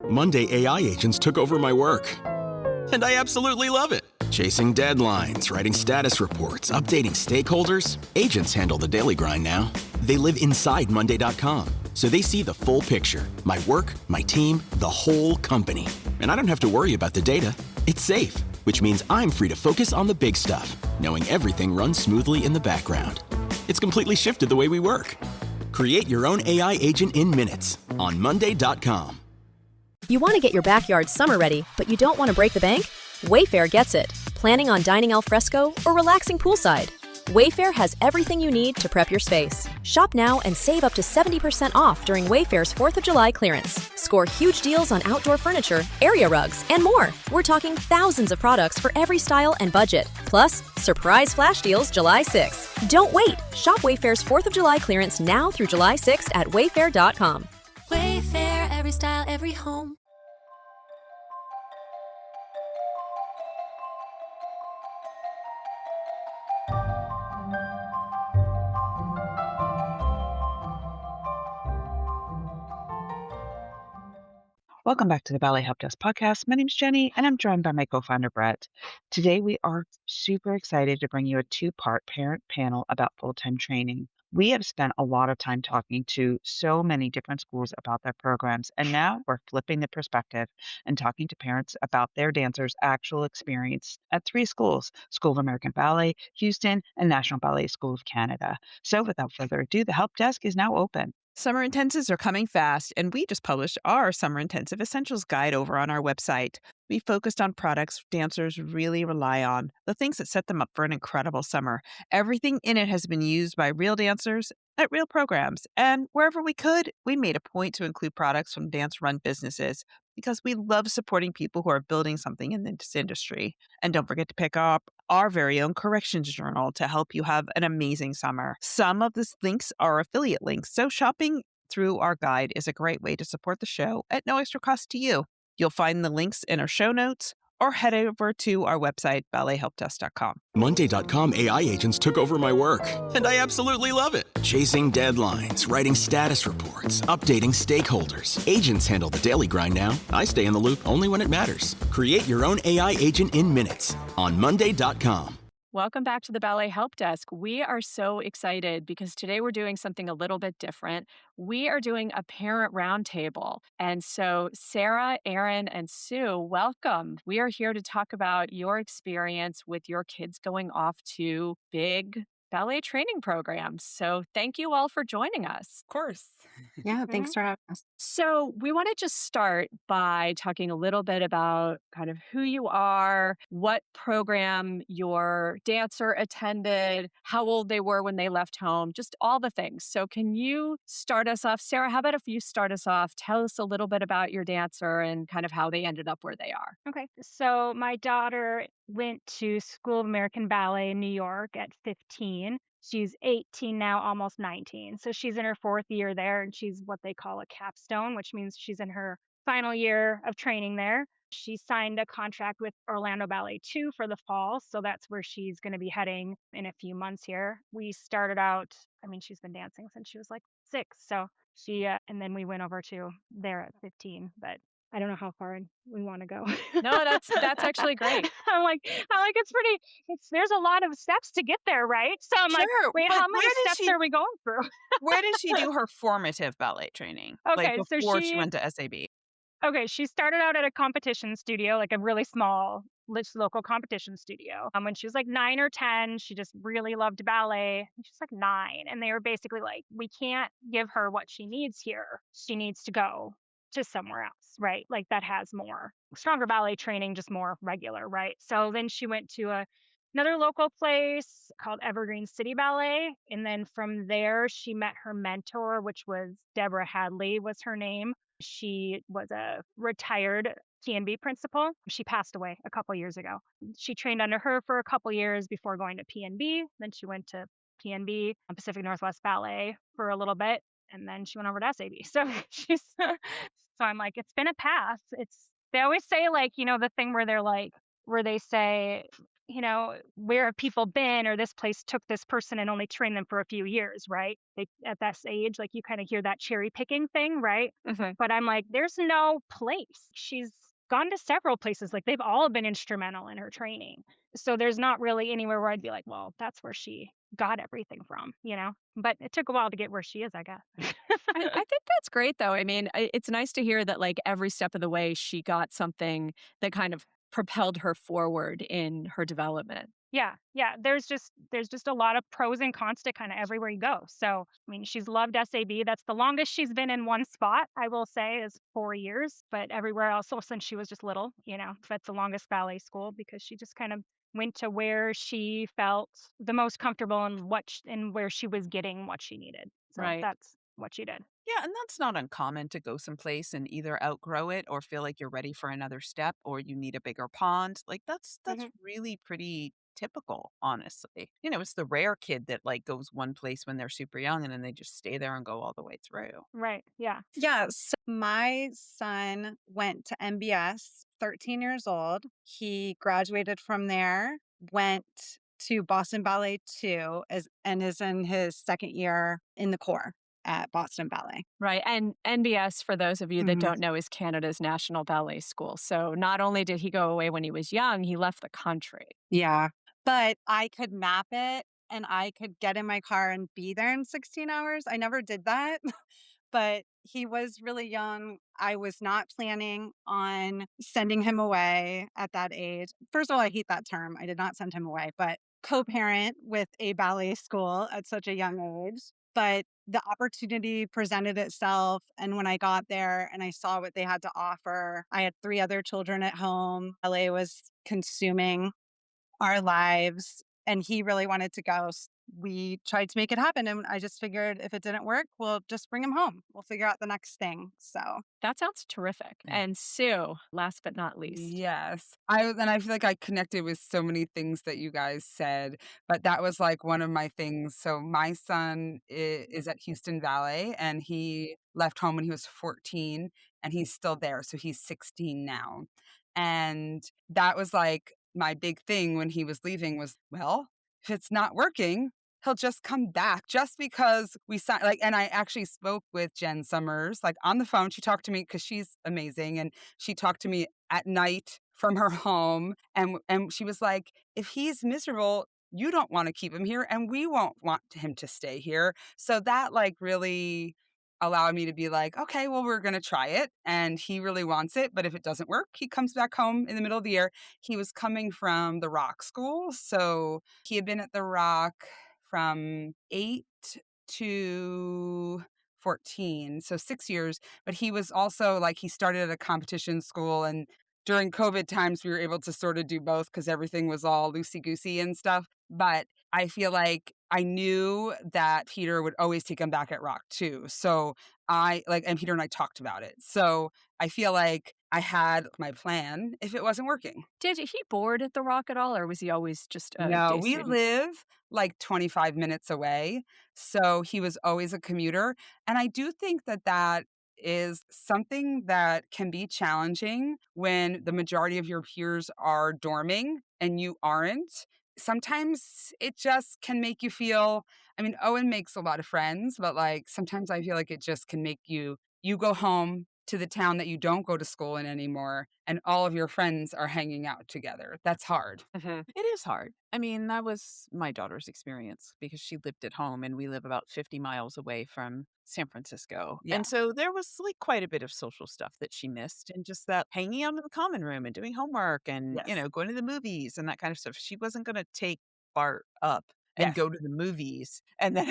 Monday AI agents took over my work. And I absolutely love it. Chasing deadlines, writing status reports, updating stakeholders. Agents handle the daily grind now. They live inside Monday.com, so they see the full picture. My work, my team, the whole company. And I don't have to worry about the data. It's safe, which means I'm free to focus on the big stuff, knowing everything runs smoothly in the background. It's completely shifted the way we work. Create your own AI agent in minutes on Monday.com. You want to get your backyard summer ready, but you don't want to break the bank? Wayfair gets it. Planning on dining al fresco or relaxing poolside? Wayfair has everything you need to prep your space. Shop now and save up to 70% off during Wayfair's 4th of July clearance. Score huge deals on outdoor furniture, area rugs, and more. We're talking thousands of products for every style and budget. Plus, surprise flash deals July 6th. Don't wait. Shop Wayfair's 4th of July clearance now through July 6th at wayfair.com. Wayfair, every style, every home. Welcome back to the Ballet Help Desk podcast. My name's Jenny, and I'm joined by my co-founder, Brett. Today, we are super excited to bring you a two-part parent panel about full-time training. We have spent a lot of time talking to so many different schools about their programs, and now we're flipping the perspective and talking to parents about their dancers' actual experience at three schools: School of American Ballet, Houston, and National Ballet School of Canada. So without further ado, the Help Desk is now open. Summer intensives are coming fast, and we just published our Summer Intensive Essentials Guide over on our website. We focused on products dancers really rely on, the things that set them up for an incredible summer. Everything in it has been used by real dancers at real programs, and wherever we could, we made a point to include products from dance-run businesses because we love supporting people who are building something in this industry. And don't forget to pick up our very own corrections journal to help you have an amazing summer. Some of these links are affiliate links, so shopping through our guide is a great way to support the show at no extra cost to you. You'll find the links in our show notes or head over to our website, ballethelpdesk.com. Monday.com AI agents took over my work, and I absolutely love it. Chasing deadlines, writing status reports, updating stakeholders. Agents handle the daily grind now. I stay in the loop only when it matters. Create your own AI agent in minutes on Monday.com. Welcome back to the Ballet Help Desk. We are so excited because today we're doing something a little bit different. We are doing a parent roundtable. And so Sarah, Erin, and Sue, welcome. We are here to talk about your experience with your kids going off to big ballet training programs. So thank you all for joining us. Of course. Yeah, thanks for having us. So we want to just start by talking a little bit about kind of who you are, what program your dancer attended, how old they were when they left home, just all the things. So can you start us off? Sarah, how about if you start us off? Tell us a little bit about your dancer and kind of how they ended up where they are. Okay, so my daughter went to School of American Ballet in New York at 15. She's 18 now, almost 19. So she's in her fourth year there, and she's what they call a capstone, which means she's in her final year of training there. She signed a contract with Orlando Ballet 2 for the fall, so that's where she's going to be heading in a few months here. We started out, she's been dancing since she was like 6, so and then we went over to there at 15, but I don't know how far we want to go. No, that's actually great. I'm like there's a lot of steps to get there, right? So I'm like, Sure, wait, but how many where did steps she- are we going through? Where did she do her formative ballet training? Okay, so before she she- went to SAB. Okay, she started out at a competition studio, like a really small local competition studio. When she was like 9 or 10, she just really loved ballet. She's like 9, and they were basically like, we can't give her what she needs here. She needs to go to somewhere else, right? Like that has more stronger ballet training, just more regular, right? So then she went to another local place called Evergreen City Ballet. And then from there, she met her mentor, which was Deborah Hadley was her name. She was a retired PNB principal. She passed away a couple years ago. She trained under her for a couple years before going to PNB. Then she went to PNB, Pacific Northwest Ballet, for a little bit. And then she went over to SAB. So so I'm like, it's been a path. They always say, like, the thing where they say, where have people been, or this place took this person and only trained them for a few years, right? At this age, like you kind of hear that cherry picking thing, right? Mhm. But I'm like, there's no place. She's gone to several places. Like they've all been instrumental in her training. So there's not really anywhere where I'd be like, well, that's where she got everything from. But it took a while to get where she is, I guess. I think that's great, though. I mean, it's nice to hear that, like, every step of the way, she got something that kind of propelled her forward in her development. Yeah, yeah. There's just a lot of pros and cons to kind of everywhere you go. So, I mean, she's loved SAB. That's the longest she's been in one spot, I will say, is 4 years. But everywhere else, so since she was just little, that's the longest ballet school because she just kind of went to where she felt the most comfortable and and where she was getting what she needed. So Right. that's what she did. Yeah, and that's not uncommon to go someplace and either outgrow it or feel like you're ready for another step or you need a bigger pond. Like that's Hmm. really pretty typical, honestly. It's the rare kid that like goes one place when they're super young and then they just stay there and go all the way through. Right. Yeah. Yeah, so my son went to MBS, 13 years old. He graduated from there, went to Boston Ballet too, and is in his second year in the corps at Boston Ballet. Right. And NBS, for those of you that Mhm. don't know, is Canada's national ballet school. So not only did he go away when he was young, he left the country. Yeah. But I could map it and I could get in my car and be there in 16 hours. I never did that. But he was really young. I was not planning on sending him away at that age. First of all, I hate that term. I did not send him away, but co-parent with a ballet school at such a young age. But the opportunity presented itself. And when I got there and I saw what they had to offer, I had 3 other children at home. Ballet was consuming our lives, and he really wanted to go. We tried to make it happen, and I just figured if it didn't work, we'll just bring him home. We'll figure out the next thing. So, That sounds terrific. Yeah. And Sue, last but not least. Yes. I feel like I connected with so many things that you guys said, but that was like one of my things. So my son is at Houston Ballet and he left home when he was 14 and he's still there. So he's 16 now. And that was like my big thing when he was leaving was, well, if it's not working, he'll just come back just because we signed and I actually spoke with Jen Summers like on the phone. She talked to me because she's amazing and she talked to me at night from her home and she was like, if he's miserable, you don't want to keep him here and we won't want him to stay here. So that like really allowed me to be like, okay, well, we're going to try it. And he really wants it. But if it doesn't work, he comes back home in the middle of the year. He was coming from the Rock School. So he had been at the Rock from 8 to 14, so 6 years. But he was also like, he started at a competition school. And during COVID times, we were able to sort of do both because everything was all loosey-goosey and stuff. But I feel like I knew that Peter would always take him back at Rock too. So and Peter and I talked about it. So I feel like I had my plan if it wasn't working. Did he board at the Rock at all, or was he always just a No, day we student? live like 25 minutes away. So he was always a commuter. And I do think that that is something that can be challenging when the majority of your peers are dorming and you aren't. Sometimes it just can make you feel, I mean, Owen makes a lot of friends, but like sometimes I feel like it just can make you go home to the town that you don't go to school in anymore and all of your friends are hanging out together. That's hard. Mhm. It is hard. I mean, that was my daughter's experience because she lived at home and we live about 50 miles away from San Francisco. Yeah. And so there was like quite a bit of social stuff that she missed and just that hanging out in the common room and doing homework and, Yes. going to the movies and that kind of stuff. She wasn't going to take Bart up and Yes. go to the movies. And then,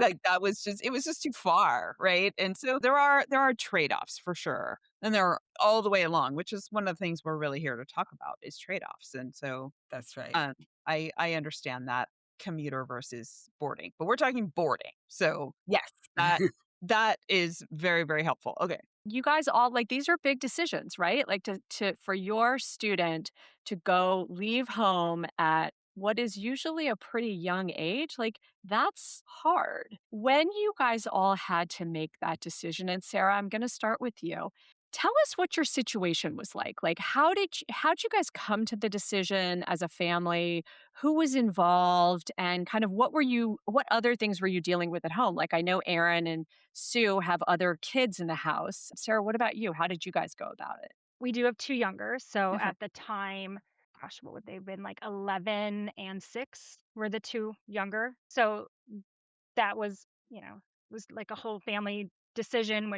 like that was just, it was just too far. Right. And so there are trade-offs for sure. And they're all the way along, which is one of the things we're really here to talk about is trade-offs. And so That's right. I understand that commuter versus boarding, but we're talking boarding. So Yes. that that is very, very helpful. Okay. You guys all like these are big decisions, right? Like to for your student to go leave home at what is usually a pretty young age, like that's hard. When you guys all had to make that decision, and Sarah, I'm going to start with you. Tell us what your situation was like. Like, how'd you guys come to the decision as a family? Who was involved, and kind of what other things were you dealing with at home? Like, I know Erin and Sue have other kids in the house. Sarah, what about you? How did you guys go about it? We do have two younger. So Okay. at the time, gosh, what would they have been, like 11 and 6 were the two younger. So that was, was like a whole family decision,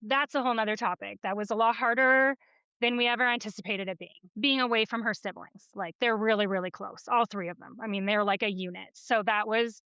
that's a whole nother topic. That was a lot harder than we ever anticipated it being away from her siblings. Like, they're really, really close, all three of them. I mean, they're like a unit. So that was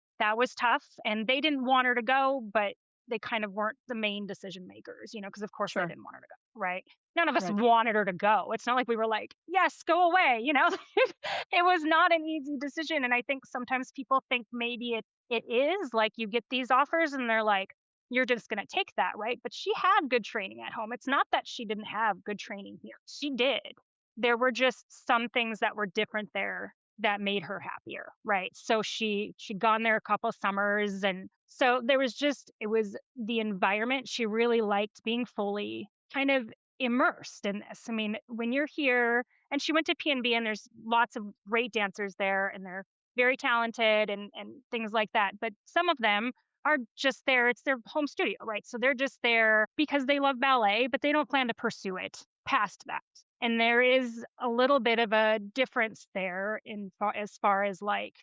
tough. And they didn't want her to go, but they kind of weren't the main decision makers, because of course they Sure. didn't want her to go, right? None of us Right. wanted her to go. It's not like we were like, yes, go away, It was not an easy decision. And I think sometimes people think maybe it is, like, you get these offers and they're like, you're just going to take that, right? But she had good training at home. It's not that she didn't have good training here. She did. There were just some things that were different there that made her happier, right? So she'd gone there a couple summers, and so it was the environment. She really liked being fully kind of immersed in this. I mean, when you're here, and she went to PNB, and there's lots of great dancers there, and they're very talented and things like that. But some of them are just there. It's their home studio, right? So they're just there because they love ballet, but they don't plan to pursue it past that. And there is a little bit of a difference there as far as, like,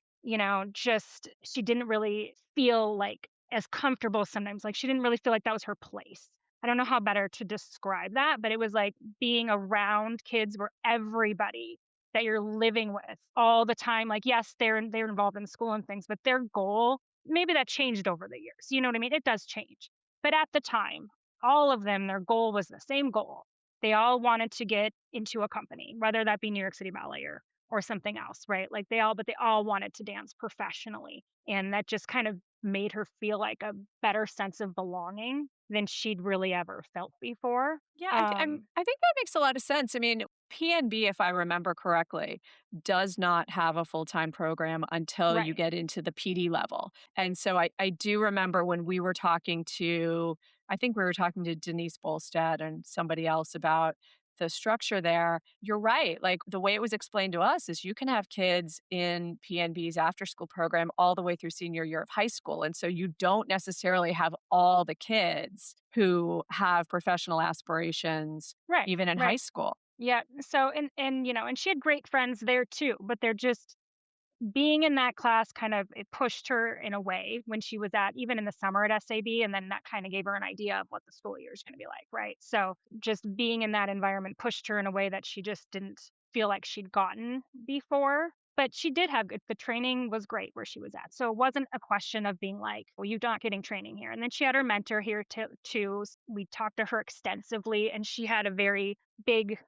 just she didn't really feel like as comfortable sometimes. Like, she didn't really feel like that was her place. I don't know how better to describe that, but it was like being around kids where everybody that you're living with all the time, like, yes, they're involved in school and things, but their goal, maybe that changed over the years. You know what I mean? It does change. But at the time, all of them, their goal was the same goal. They all wanted to get into a company, whether that be New York City Ballet or something else, right? Like, they all wanted to dance professionally. And that just kind of made her feel like a better sense of belonging than she'd really ever felt before. Yeah, I think that makes a lot of sense. I mean, PNB, if I remember correctly, does not have a full-time program until you Right. get into the PD level. And so I do remember when we were talking to, I think we were talking to Denise Bolstad and somebody else about the structure there. You're right. Like, the way it was explained to us is you can have kids in PNB's after school program all the way through senior year of high school. And so you don't necessarily have all the kids who have professional aspirations Right. even in high Right. school. Yeah. So, and she had great friends there too, but they're just being in that class kind of, it pushed her in a way when she was even in the summer at SAB, and then that kind of gave her an idea of what the school year is going to be like, right? So just being in that environment pushed her in a way that she just didn't feel like she'd gotten before. But she did have the training was great where she was at. So it wasn't a question of being like, well, you're not getting training here. And then she had her mentor here too. We talked to her extensively, and she had a very big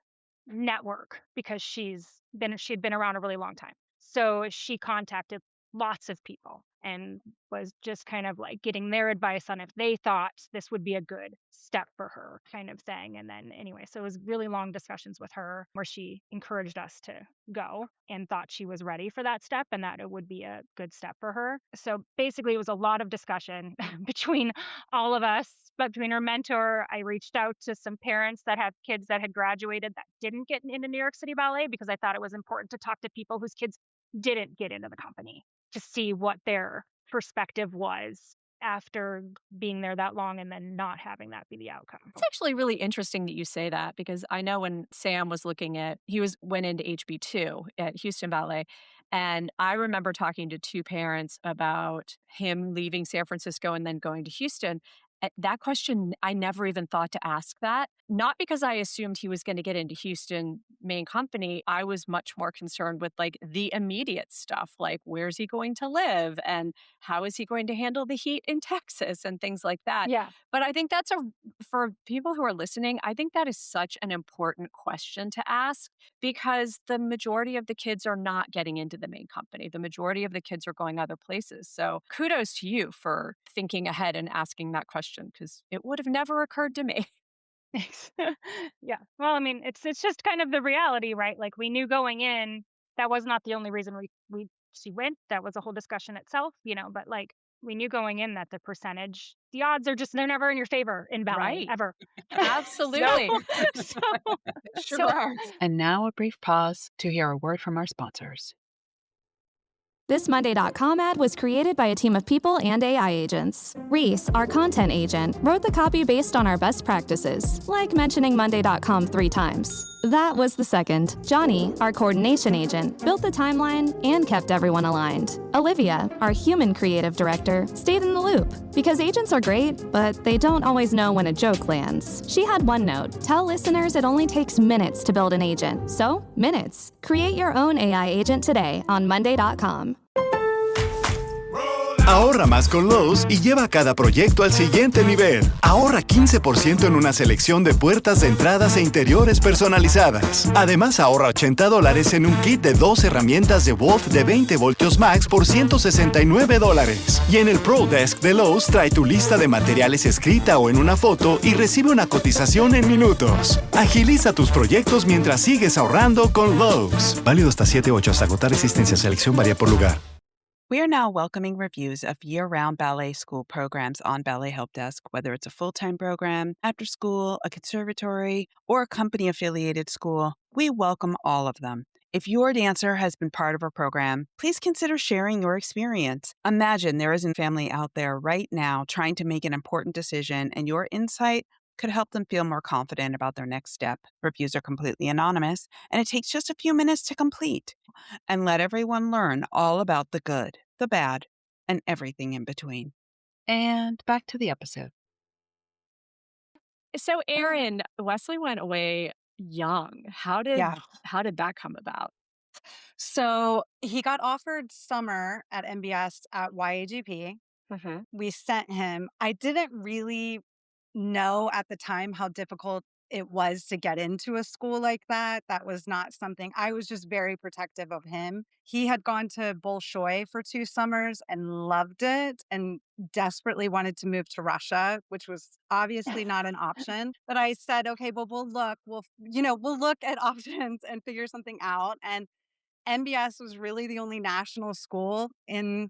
network because she'd been around a really long time. So she contacted lots of people and was just kind of like getting their advice on if they thought this would be a good step for her, kind of thing. And then anyway, so it was really long discussions with her where she encouraged us to go and thought she was ready for that step and that it would be a good step for her. So basically it was a lot of discussion between all of us. But between her mentor, I reached out to some parents that have kids that had graduated that didn't get into New York City Ballet, because I thought it was important to talk to people whose kids didn't get into the company to see what their perspective was after being there that long and then not having that be the outcome. It's actually really interesting that you say that, because I know when Sam was went into HB2 at Houston Ballet. And I remember talking to two parents about him leaving San Francisco and then going to Houston. That question, I never even thought to ask that. Not because I assumed he was going to get into Houston main company. I was much more concerned with, like, the immediate stuff, like, where's he going to live and how is he going to handle the heat in Texas and things like that. Yeah. But I think for people who are listening, I think that is such an important question to ask, because the majority of the kids are not getting into the main company. The majority of the kids are going other places. So kudos to you for thinking ahead and asking that question, because it would have never occurred to me. Thanks. Yeah. Well, I mean, it's just kind of the reality, right? Like, we knew going in that was not the only reason she went. That was a whole discussion itself, but like, we knew going in that the odds are just, they're never in your favor in ballet, Right. ever. Absolutely. So, Sure So- are. And now a brief pause to hear a word from our sponsors. This Monday.com ad was created by a team of people and AI agents. Reese, our content agent, wrote the copy based on our best practices, like mentioning Monday.com 3 times. That was the second. Johnny, our coordination agent, built the timeline and kept everyone aligned. Olivia, our human creative director, stayed in the loop. Because agents are great, but they don't always know when a joke lands. She had one note: tell listeners it only takes minutes to build an agent. So, minutes. Create your own AI agent today on Monday.com. Ahorra más con Lowe's y lleva cada proyecto al siguiente nivel. Ahorra 15% en una selección de puertas de entradas e interiores personalizadas. Además, ahorra $80 en un kit de 2 herramientas de Wolf de 20 voltios max por $169. Y en el Pro Desk de Lowe's trae tu lista de materiales escrita o en una foto y recibe una cotización en minutos. Agiliza tus proyectos mientras sigues ahorrando con Lowe's. Válido hasta 7/8 hasta agotar resistencia. Selección varía por lugar. We are now welcoming reviews of year-round ballet school programs on Ballet Help Desk, whether it's a full-time program, after school, a conservatory, or a company-affiliated school. We welcome all of them. If your dancer has been part of a program, please consider sharing your experience. Imagine there is a family out there right now trying to make an important decision, and your insight could help them feel more confident about their next step. Reviews are completely anonymous, and it takes just a few minutes to complete. And let everyone learn all about the good, the bad, and everything in between. And back to the episode. So, Erin, Wesley went away young. How did Yeah. that come about? So he got offered summer at MBS at YAGP. We sent him. I didn't really know at the time how difficult it was to get into a school like that. That was not something, I was just very protective of him. He had gone to Bolshoi for 2 summers and loved it and desperately wanted to move to Russia, which was obviously not an option. But I said, okay, well, we'll look at options and figure something out. And MBS was really the only national school in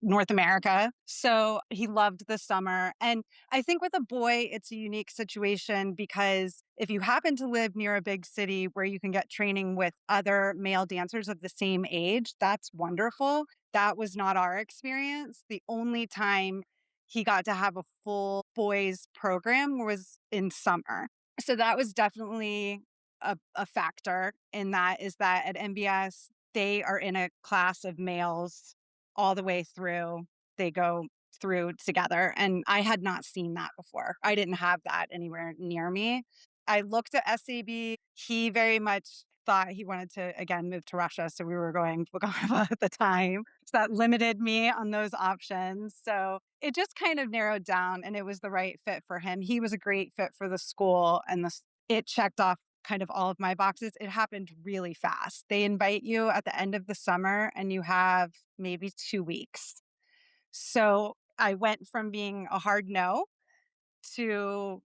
North America. So he loved the summer. And I think with a boy, it's a unique situation because if you happen to live near a big city where you can get training with other male dancers of the same age, that's wonderful. That was not our experience. The only time he got to have a full boys program was in summer. So that was definitely a factor in that, is that at MBS, they are in a class of males all the way through. They go through together. And I had not seen that before. I didn't have that anywhere near me. I looked at SAB. He very much thought he wanted to, again, move to Russia. So we were going to Bulgaria at the time. So that limited me on those options. So it just kind of narrowed down and it was the right fit for him. He was a great fit for the school and it checked off kind of all of my boxes. It happened really fast. They invite you at the end of the summer and you have maybe 2 weeks. So I went from being a hard no to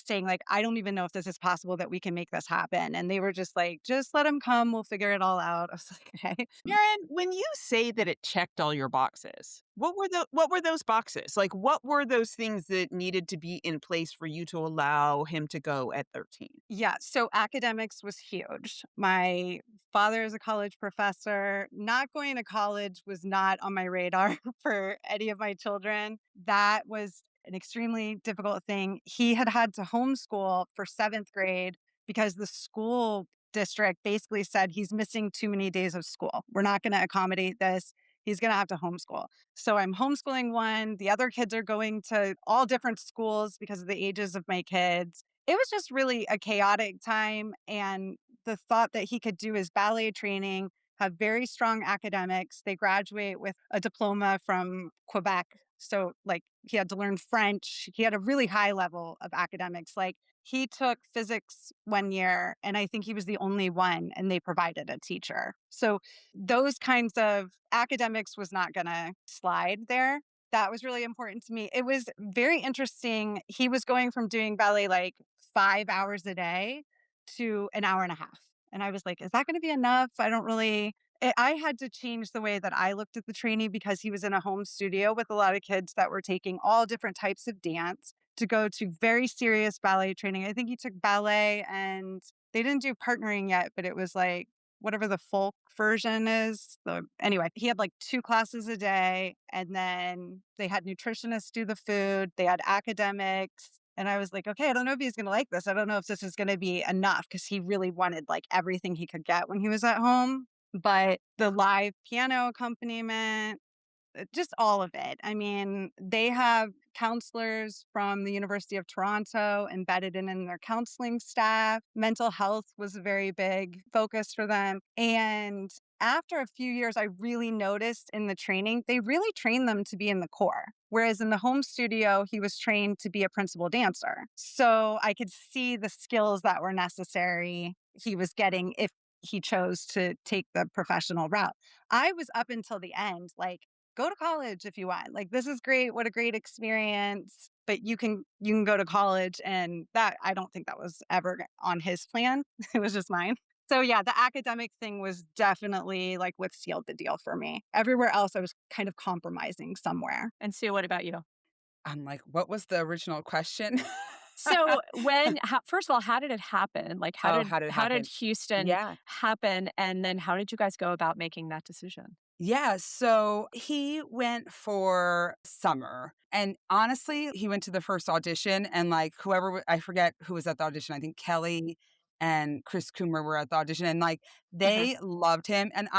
saying like, I don't even know if this is possible that we can make this happen. And they were just like, just let him come. We'll figure it all out. I was like, okay. Erin, when you say that it checked all your boxes, what were those boxes? Like, what were those things that needed to be in place for you to allow him to go at 13? Yeah. So academics was huge. My father is a college professor. Not going to college was not on my radar for any of my children. That was an extremely difficult thing. He had to homeschool for 7th grade because the school district basically said he's missing too many days of school. We're not going to accommodate this. He's going to have to homeschool. So I'm homeschooling one. The other kids are going to all different schools because of the ages of my kids. It was just really a chaotic time. And the thought that he could do his ballet training, have very strong academics. They graduate with a diploma from Quebec. So like he had to learn French. He had a really high level of academics. Like he took physics 1 year and I think he was the only one and they provided a teacher. So those kinds of academics was not going to slide there. That was really important to me. It was very interesting. He was going from doing ballet like 5 hours a day to an hour and a half. And I was like, is that going to be enough? I don't really. I had to change the way that I looked at the training because he was in a home studio with a lot of kids that were taking all different types of dance to go to very serious ballet training. I think he took ballet and they didn't do partnering yet, but it was like whatever the folk version is. Anyway, he had like 2 classes a day, and then they had nutritionists do the food, they had academics. And I was like, okay, I don't know if he's going to like this. I don't know if this is going to be enough because he really wanted like everything he could get when he was at home. But the live piano accompaniment, just all of it. I mean, they have counselors from the University of Toronto embedded in their counseling staff. Mental health was a very big focus for them. And after a few years, I really noticed in the training, they really trained them to be in the core. Whereas in the home studio, he was trained to be a principal dancer. So I could see the skills that were necessary he was getting if he chose to take the professional route. I was up until the end, like, go to college if you want. Like, this is great. What a great experience. But you can go to college. And that, I don't think that was ever on his plan. It was just mine. So yeah, the academic thing was definitely like what sealed the deal for me. Everywhere else, I was kind of compromising somewhere. And Sue, what about you? I'm like, what was the original question? So first of all, how did it happen? Like, how did Houston happen? And then how did you guys go about making that decision? Yeah, so he went for summer. And honestly, he went to the first audition and like I forget who was at the audition. I think Kelly and Chris Coomer were at the audition and like they loved him. And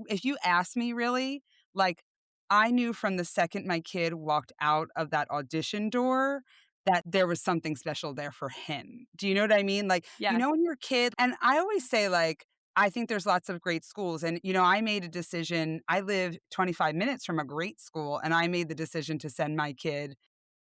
if you ask me really, like I knew from the second my kid walked out of that audition door that there was something special there for him. Do you know what I mean? Like, you know, when you're a kid, and I always say like, I think there's lots of great schools. And, you know, I made a decision. I live 25 minutes from a great school, and I made the decision to send my kid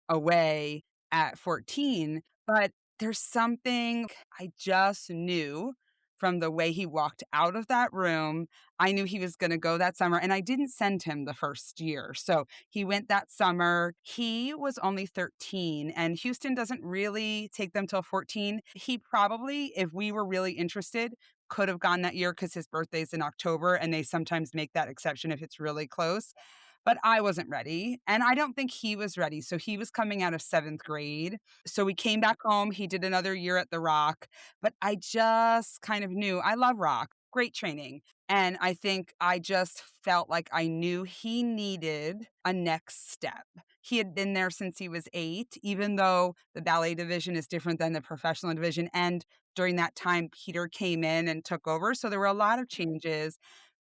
away at 14. But there's something I just knew from the way he walked out of that room. I knew he was going to go that summer, and I didn't send him the first year. So he went that summer. He was only 13, and Houston doesn't really take them till 14. He probably, if we were really interested, could have gone that year because his birthday's in October, and they sometimes make that exception if it's really close. But I wasn't ready, and I don't think he was ready. So he was coming out of 7th grade. So we came back home. He did another year at the Rock, but I just kind of knew I love Rock. Great training. And I think I just felt like I knew he needed a next step. He had been there since he was 8, even though the ballet division is different than the professional division. And during that time, Peter came in and took over. So there were a lot of changes.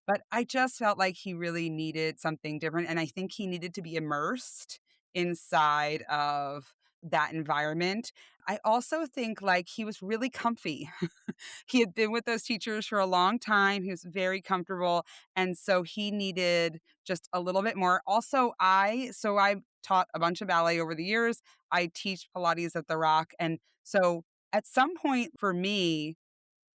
But I just felt like he really needed something different. And I think he needed to be immersed inside of that environment. I also think like he was really comfy. He had been with those teachers for a long time. He was very comfortable. And so he needed just a little bit more. Also, I taught a bunch of ballet over the years. I teach Pilates at the Rock. And so at some point for me,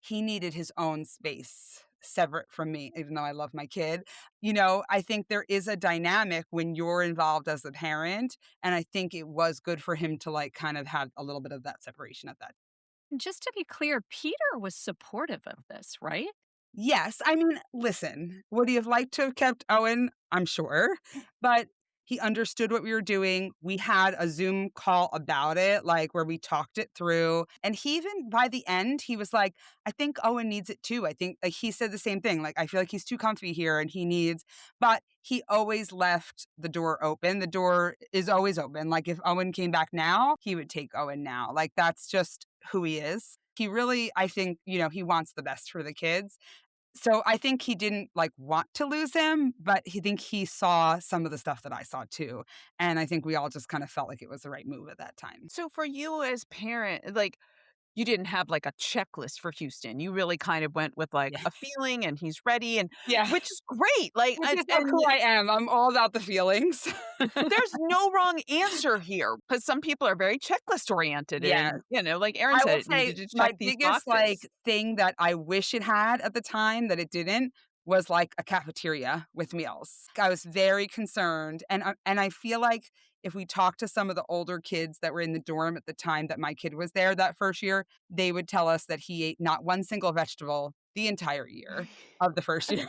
he needed his own space separate from me, even though I love my kid. You know, I think there is a dynamic when you're involved as a parent. And I think it was good for him to like kind of have a little bit of that separation at that. Just to be clear, Peter was supportive of this, right? Yes. I mean, listen, would he have liked to have kept Owen? I'm sure. But he understood what we were doing. We had a Zoom call about it, like where we talked it through. And he even by the end, he was like, I think Owen needs it too. I think like he said the same thing. Like, I feel like he's too comfy here and he needs, but he always left the door open. The door is always open. Like if Owen came back now, he would take Owen now. Like that's just who he is. He really, I think, you know, he wants the best for the kids. So I think he didn't like want to lose him, but he saw some of the stuff that I saw too. And I think we all just kind of felt like it was the right move at that time. So for you as parent, like you didn't have like a checklist for Houston. You really kind of went with like a feeling and he's ready and which is great. Like that's who I am. I'm all about the feelings. There's no wrong answer here because some people are very checklist oriented. Yeah. And, you know, like Erin said, my biggest like thing that I wish it had at the time that it didn't was like a cafeteria with meals. I was very concerned. And I feel like if we talked to some of the older kids that were in the dorm at the time that my kid was there that first year, they would tell us that he ate not one single vegetable the entire year of the first year.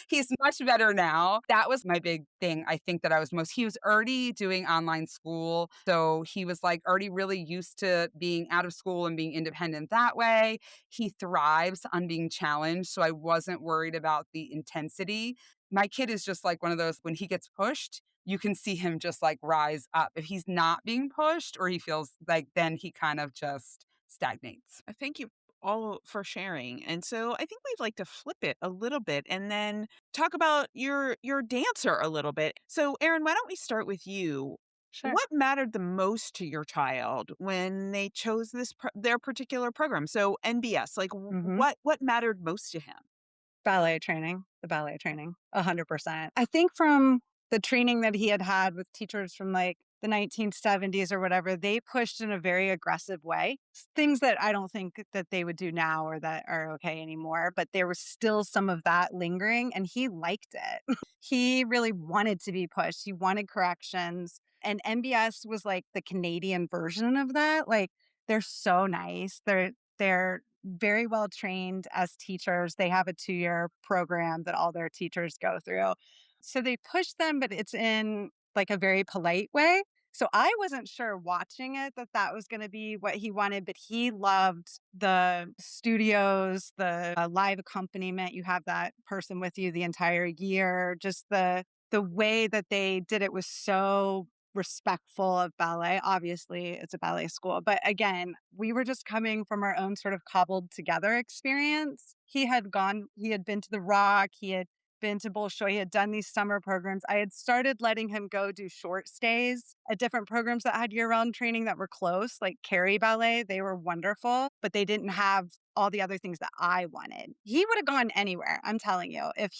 He's much better now. That was my big thing. I think that he was already doing online school. So he was like already really used to being out of school and being independent that way. He thrives on being challenged. So I wasn't worried about the intensity. My kid is just like one of those, when he gets pushed, you can see him just like rise up. If he's not being pushed or he feels like, then he kind of just stagnates. Thank you all for sharing. And so I think we'd like to flip it a little bit and then talk about your dancer a little bit. So Erin, why don't we start with you? Sure. What mattered the most to your child when they chose their particular program? So NBS, like what mattered most to him? Ballet training, the ballet training, 100%. I think from the training that he had with teachers from like the 1970s or whatever, they pushed in a very aggressive way. Things that I don't think that they would do now or that are okay anymore, but there was still some of that lingering and he liked it. He really wanted to be pushed. He wanted corrections. And MBS was like the Canadian version of that. Like they're so nice. They're very well trained as teachers. They have a 2-year program that all their teachers go through. So they push them, but it's in like a very polite way. So I wasn't sure watching it that was going to be what he wanted, but he loved the studios, the live accompaniment. You have that person with you the entire year. Just the way that they did it was so respectful of ballet. Obviously, it's a ballet school. But again, we were just coming from our own sort of cobbled together experience. He had been to the Rock, he had been to Bolshoi, he had done these summer programs. I had started letting him go do short stays at different programs that had year-round training that were close, like Carey Ballet. They were wonderful, but they didn't have all the other things that I wanted. He would have gone anywhere, I'm telling you. If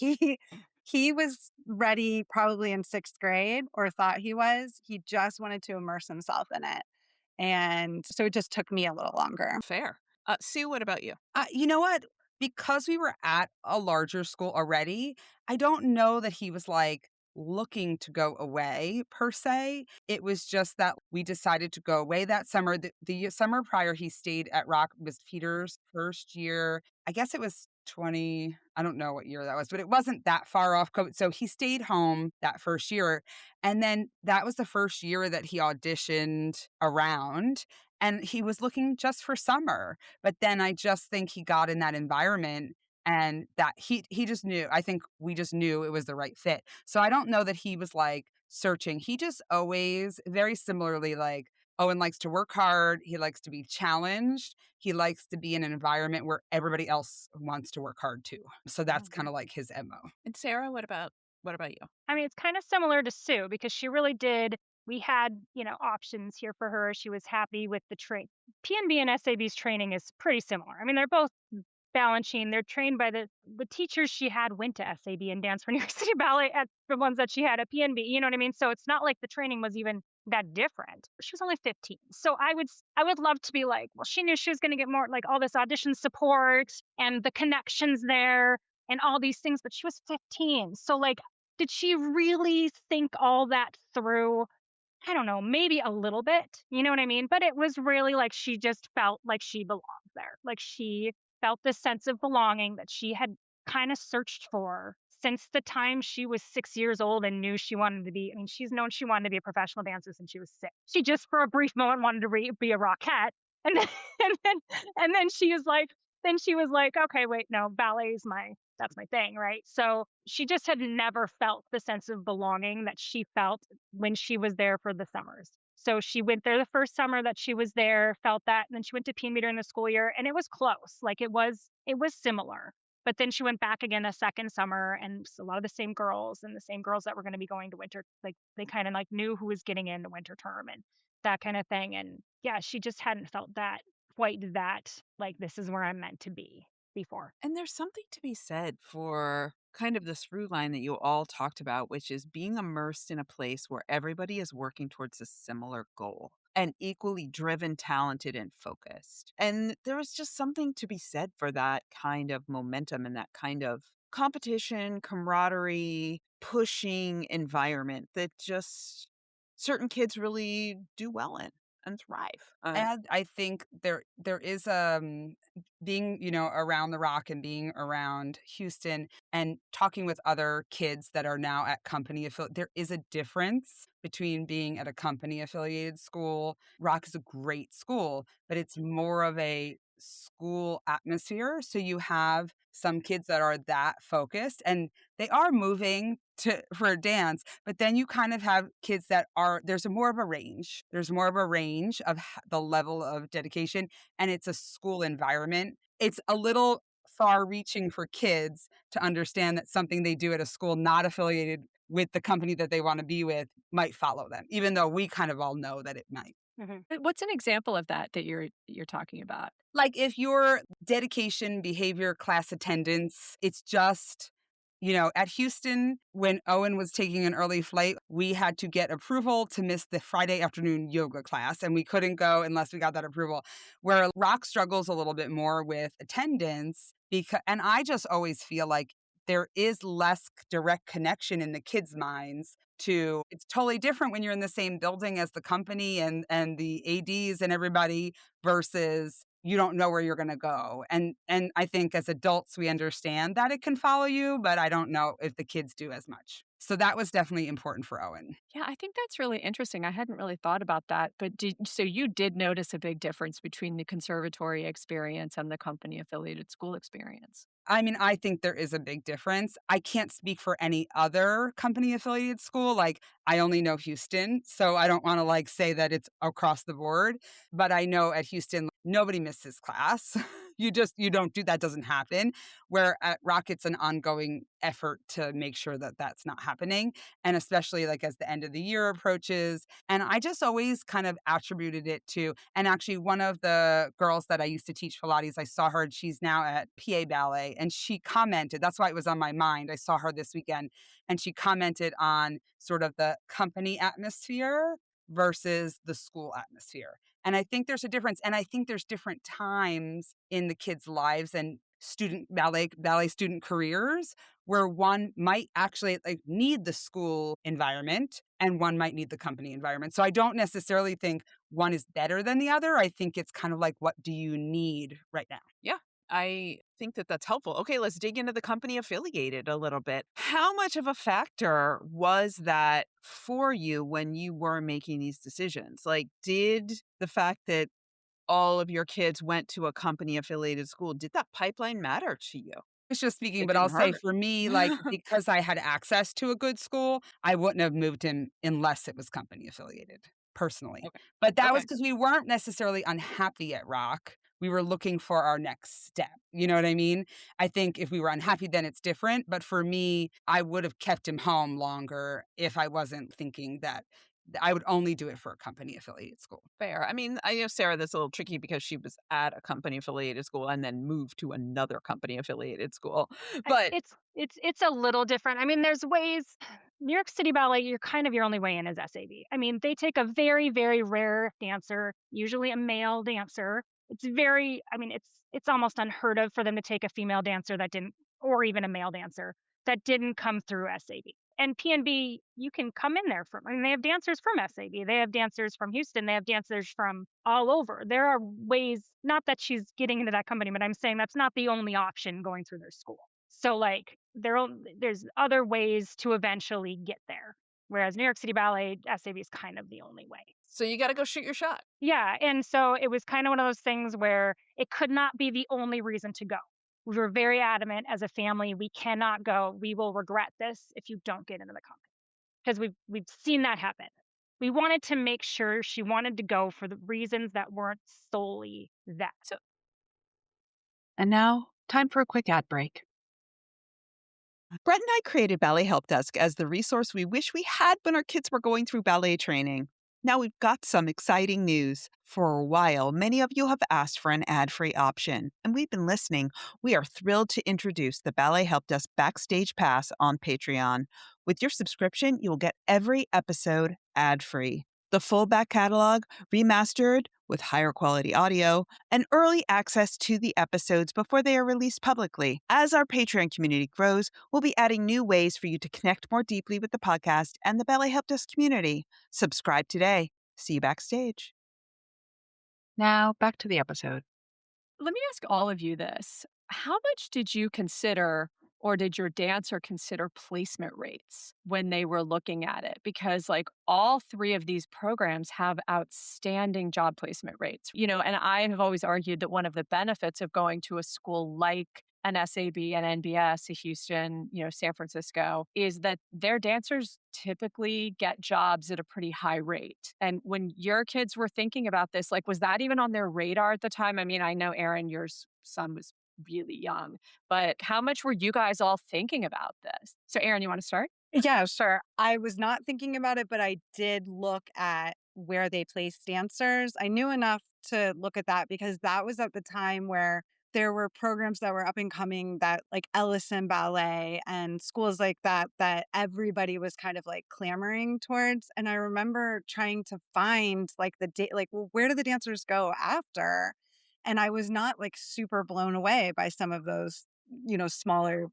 he was ready probably in 6th grade or thought he was. He just wanted to immerse himself in it. And so it just took me a little longer. Fair. Sue, what about you? You know what? Because we were at a larger school already, I don't know that he was like looking to go away per se. It was just that we decided to go away that summer. The summer prior, he stayed at Rock, was Peter's first year. I guess it was 20, I don't know what year that was, but it wasn't that far off COVID. So he stayed home that first year. And then that was the first year that he auditioned around. And he was looking just for summer. But then I just think he got in that environment and that he just knew. I think we just knew it was the right fit. So I don't know that he was like searching. He just always, very similarly, like Owen likes to work hard. He likes to be challenged. He likes to be in an environment where everybody else wants to work hard too. So that's kind of like his MO. And Sarah, what about you? I mean, it's kind of similar to Sue because she really did. We had, options here for her. She was happy with the train. PNB and SAB's training is pretty similar. I mean, they're both Balanchine. They're trained by the teachers she had went to SAB and danced for New York City Ballet at the ones that she had at PNB. You know what I mean? So it's not like the training was even that different. She was only 15. So I would love to be like, well, she knew she was going to get more like all this audition support and the connections there and all these things, but she was 15. So like, did she really think all that through? I don't know, maybe a little bit, you know what I mean? But it was really like she just felt like she belonged there. Like she felt this sense of belonging that she had kind of searched for since the time she was 6 years old and knew she wanted to be. I mean, she's known she wanted to be a professional dancer since she was 6. She just for a brief moment wanted to be a Rockette. And then, and then she was like, okay, wait, no, ballet is that's my thing, right? So she just had never felt the sense of belonging that she felt when she was there for the summers. So she went there the first summer that she was there, felt that, and then she went to PNB during the school year, and it was close. Like it was similar. But then she went back again the second summer, and a lot of the same girls that were going to be going to winter, like they kind of like knew who was getting into winter term and that kind of thing. And yeah, she just hadn't felt quite that, like this is where I'm meant to be before. And there's something to be said for kind of this through line that you all talked about, which is being immersed in a place where everybody is working towards a similar goal and equally driven, talented, and focused. And there was just something to be said for that kind of momentum and that kind of competition, camaraderie, pushing environment that just certain kids really do well in. and thrive. And I think there is being, around the Rock and being around Houston and talking with other kids that are now at company affiliate. There is a difference between being at a company affiliated school. Rock is a great school, but it's more of a school atmosphere. So you have some kids that are that focused and they are moving for dance, but then you kind of have kids that are there's more of a range. There's more of a range of the level of dedication, and it's a school environment. It's a little far reaching for kids to understand that something they do at a school not affiliated with the company that they want to be with might follow them, even though we kind of all know that it might. What's an example of that you're talking about? Like if your dedication, behavior, class attendance, it's just, at Houston, when Owen was taking an early flight, we had to get approval to miss the Friday afternoon yoga class, and we couldn't go unless we got that approval. Where Rock struggles a little bit more with attendance, and I just always feel like there is less direct connection in the kids' minds to it's totally different when you're in the same building as the company and the ADs and everybody versus you don't know where you're going to go. And I think as adults, we understand that it can follow you, but I don't know if the kids do as much. So that was definitely important for Owen. Yeah, I think that's really interesting. I hadn't really thought about that. But so you did notice a big difference between the conservatory experience and the company affiliated school experience? I mean, I think there is a big difference. I can't speak for any other company affiliated school. Like I only know Houston, so I don't want to say that it's across the board, but I know at Houston nobody misses class. You don't do that, doesn't happen. Where at Rock it's an ongoing effort to make sure that that's not happening, and especially as the end of the year approaches. And I just always kind of attributed it to, and actually one of the girls that I used to teach Pilates, I saw her, and she's now at PA Ballet, and she commented, that's why it was on my mind. I saw her this weekend, and she commented on sort of the company atmosphere versus the school atmosphere. And I think there's a difference. And I think there's different times in the kids' lives and student ballet student careers where one might actually need the school environment and one might need the company environment. So I don't necessarily think one is better than the other. I think it's kind of what do you need right now? Yeah, I think that that's helpful. Okay, let's dig into the company affiliated a little bit. How much of a factor was that for you when you were making these decisions? Did the fact that all of your kids went to a company affiliated school, did that pipeline matter to you? It's just speaking, It but I'll didn't say hurt. for me, because I had access to a good school, I wouldn't have moved him unless it was company affiliated, personally. Okay. But that was Okay. because we weren't necessarily unhappy at Rock. We were looking for our next step. You know what I mean? I think if we were unhappy, then it's different. But for me, I would have kept him home longer if I wasn't thinking that I would only do it for a company affiliated school. Fair. I mean, I know, Sarah, that's a little tricky because she was at a company affiliated school and then moved to another company affiliated school. But It's a little different. I mean, there's ways. New York City Ballet, you're kind of your only way in is SAB. I mean, they take a very, very rare dancer, usually a male dancer. It's almost unheard of for them to take a female dancer that didn't, or even a male dancer that didn't come through SAB. And PNB, you can come in there they have dancers from SAB. They have dancers from Houston. They have dancers from all over. There are ways, not that she's getting into that company, but I'm saying that's not the only option going through their school. So there's other ways to eventually get there. Whereas New York City Ballet, SAB is kind of the only way. so you got to go shoot your shot. Yeah. And so it was kind of one of those things where it could not be the only reason to go. We were very adamant as a family, we cannot go. We will regret this if you don't get into the company. Because we've seen that happen. We wanted to make sure she wanted to go for the reasons that weren't solely that. And now, time for a quick ad break. Brett and I created Ballet Help Desk as the resource we wish we had when our kids were going through ballet training. Now we've got some exciting news. For a while, many of you have asked for an ad-free option, and we've been listening. We are thrilled to introduce the Ballet Help Desk Backstage Pass on Patreon. With your subscription, you'll get every episode ad-free. The full back catalog, remastered with higher quality audio, and early access to the episodes before they are released publicly. As our Patreon community grows, we'll be adding new ways for you to connect more deeply with the podcast and the Ballet Help Desk community. Subscribe today. See you backstage. Now, back to the episode. Let me ask all of you this. How much did you consider or did your dancer consider placement rates when they were looking at it? Because like all three of these programs have outstanding job placement rates. And I have always argued that one of the benefits of going to a school like an SAB and NBS, a Houston, San Francisco, is that their dancers typically get jobs at a pretty high rate. And when your kids were thinking about this, like, was that even on their radar at the time? I mean, I know, Erin, your son was really young, but how much were you guys all thinking about this? So, Erin, you want to start? Yeah, sure. I was not thinking about it, but I did look at where they placed dancers. I knew enough to look at that because that was at the time where there were programs that were up and coming that like Ellison Ballet and schools like that everybody was kind of like clamoring towards. And I remember trying to find like the date, like, well, where do the dancers go after? And I was not like super blown away by some of those, smaller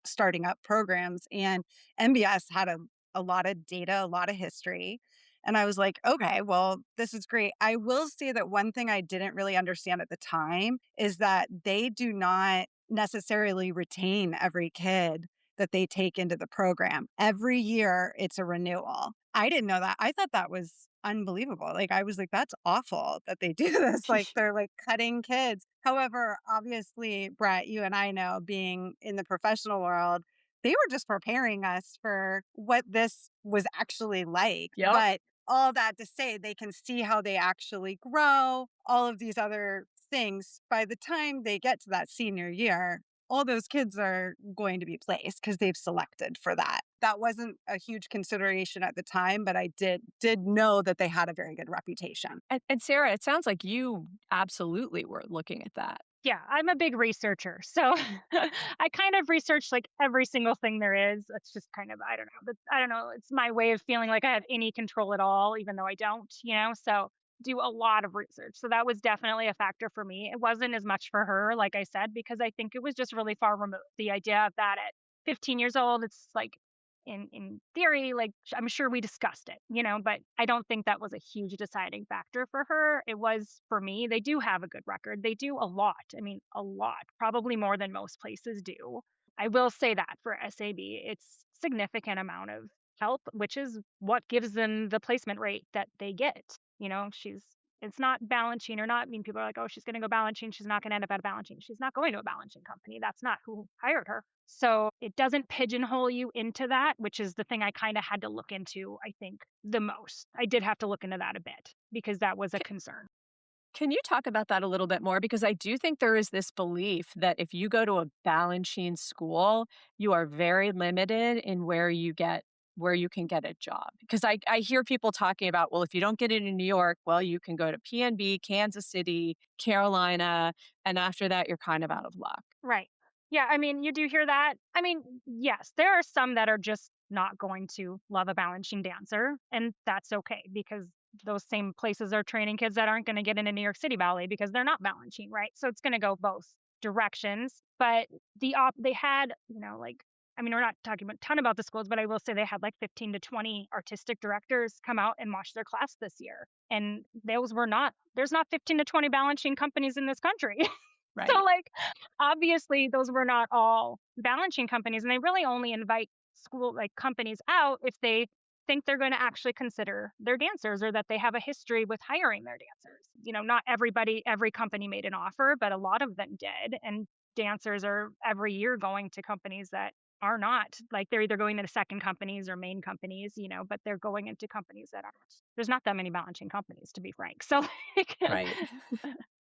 starting up programs. And MBS had a lot of data, a lot of history. And I was like, okay, well, this is great. I will say that one thing I didn't really understand at the time is that they do not necessarily retain every kid that they take into the program. Every year, it's a renewal. I didn't know that. I thought that was unbelievable. Like, I was like, that's awful that they do this. Like, they're like cutting kids. However, obviously, Brett, you and I know being in the professional world, they were just preparing us for what this was actually like. Yep. But all that to say, they can see how they actually grow, all of these other things. By the time they get to that senior year, all those kids are going to be placed because they've selected for that. That wasn't a huge consideration at the time, but I did know that they had a very good reputation. And Sarah, it sounds like you absolutely were looking at that. Yeah, I'm a big researcher. So I kind of research like every single thing there is. It's just kind of, I don't know. But I don't know. It's my way of feeling like I have any control at all, even though I don't, So do a lot of research. So that was definitely a factor for me. It wasn't as much for her, like I said, because I think it was just really far removed. The idea of that at 15 years old, it's like in theory, like I'm sure we discussed it, but I don't think that was a huge deciding factor for her. It was for me. They do have a good record. They do a lot. I mean, a lot, probably more than most places do. I will say that for SAB, it's significant amount of help, which is what gives them the placement rate that they get. It's not balancing or not. I mean, people are like, oh, she's going to go balancing. She's not going to end up at a balancing. She's not going to a balancing company. That's not who hired her. So it doesn't pigeonhole you into that, which is the thing I kind of had to look into, I think, the most. I did have to look into that a bit because that was a concern. Can you talk about that a little bit more? Because I do think there is this belief that if you go to a Balanchine school, you are very limited in where you can get a job. Because I hear people talking about, well, if you don't get it in New York, well, you can go to PNB, Kansas City, Carolina, and after that, you're kind of out of luck. Right. Yeah, I mean, you do hear that. I mean, yes, there are some that are just not going to love a Balanchine dancer, and that's okay because those same places are training kids that aren't going to get into New York City Ballet because they're not Balanchine, right? So it's going to go both directions. But they had, I mean, we're not talking a ton about the schools, but I will say they had like 15 to 20 artistic directors come out and watch their class this year. And there's not 15 to 20 Balanchine companies in this country. Right. So obviously those were not all Balanchine companies, and they really only invite school companies out if they think they're going to actually consider their dancers or that they have a history with hiring their dancers. Not every company made an offer, but a lot of them did. And dancers are every year going to companies that are not they're either going to second companies or main companies, but they're going into companies that aren't. There's not that many Balanchine companies, to be frank. So Right.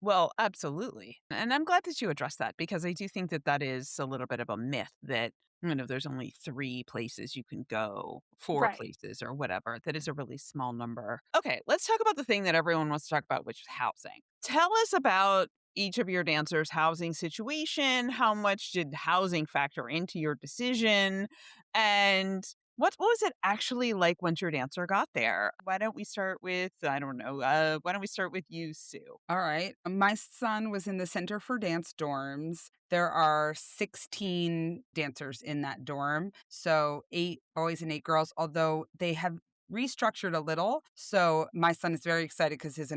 Well, absolutely. And I'm glad that you addressed that because I do think that is a little bit of a myth that, there's only 3 places you can go, 4 Right. places or whatever. That is a really small number. Okay, let's talk about the thing that everyone wants to talk about, which is housing. Tell us about each of your dancers' housing situation. How much did housing factor into your decision? And what was it actually like once your dancer got there? Why don't we start with, I don't know, why don't we start with you, Sue? All right. My son was in the Center for Dance dorms. There are 16 dancers in that dorm. So 8 boys and 8 girls, although they have restructured a little. So my son is very excited because him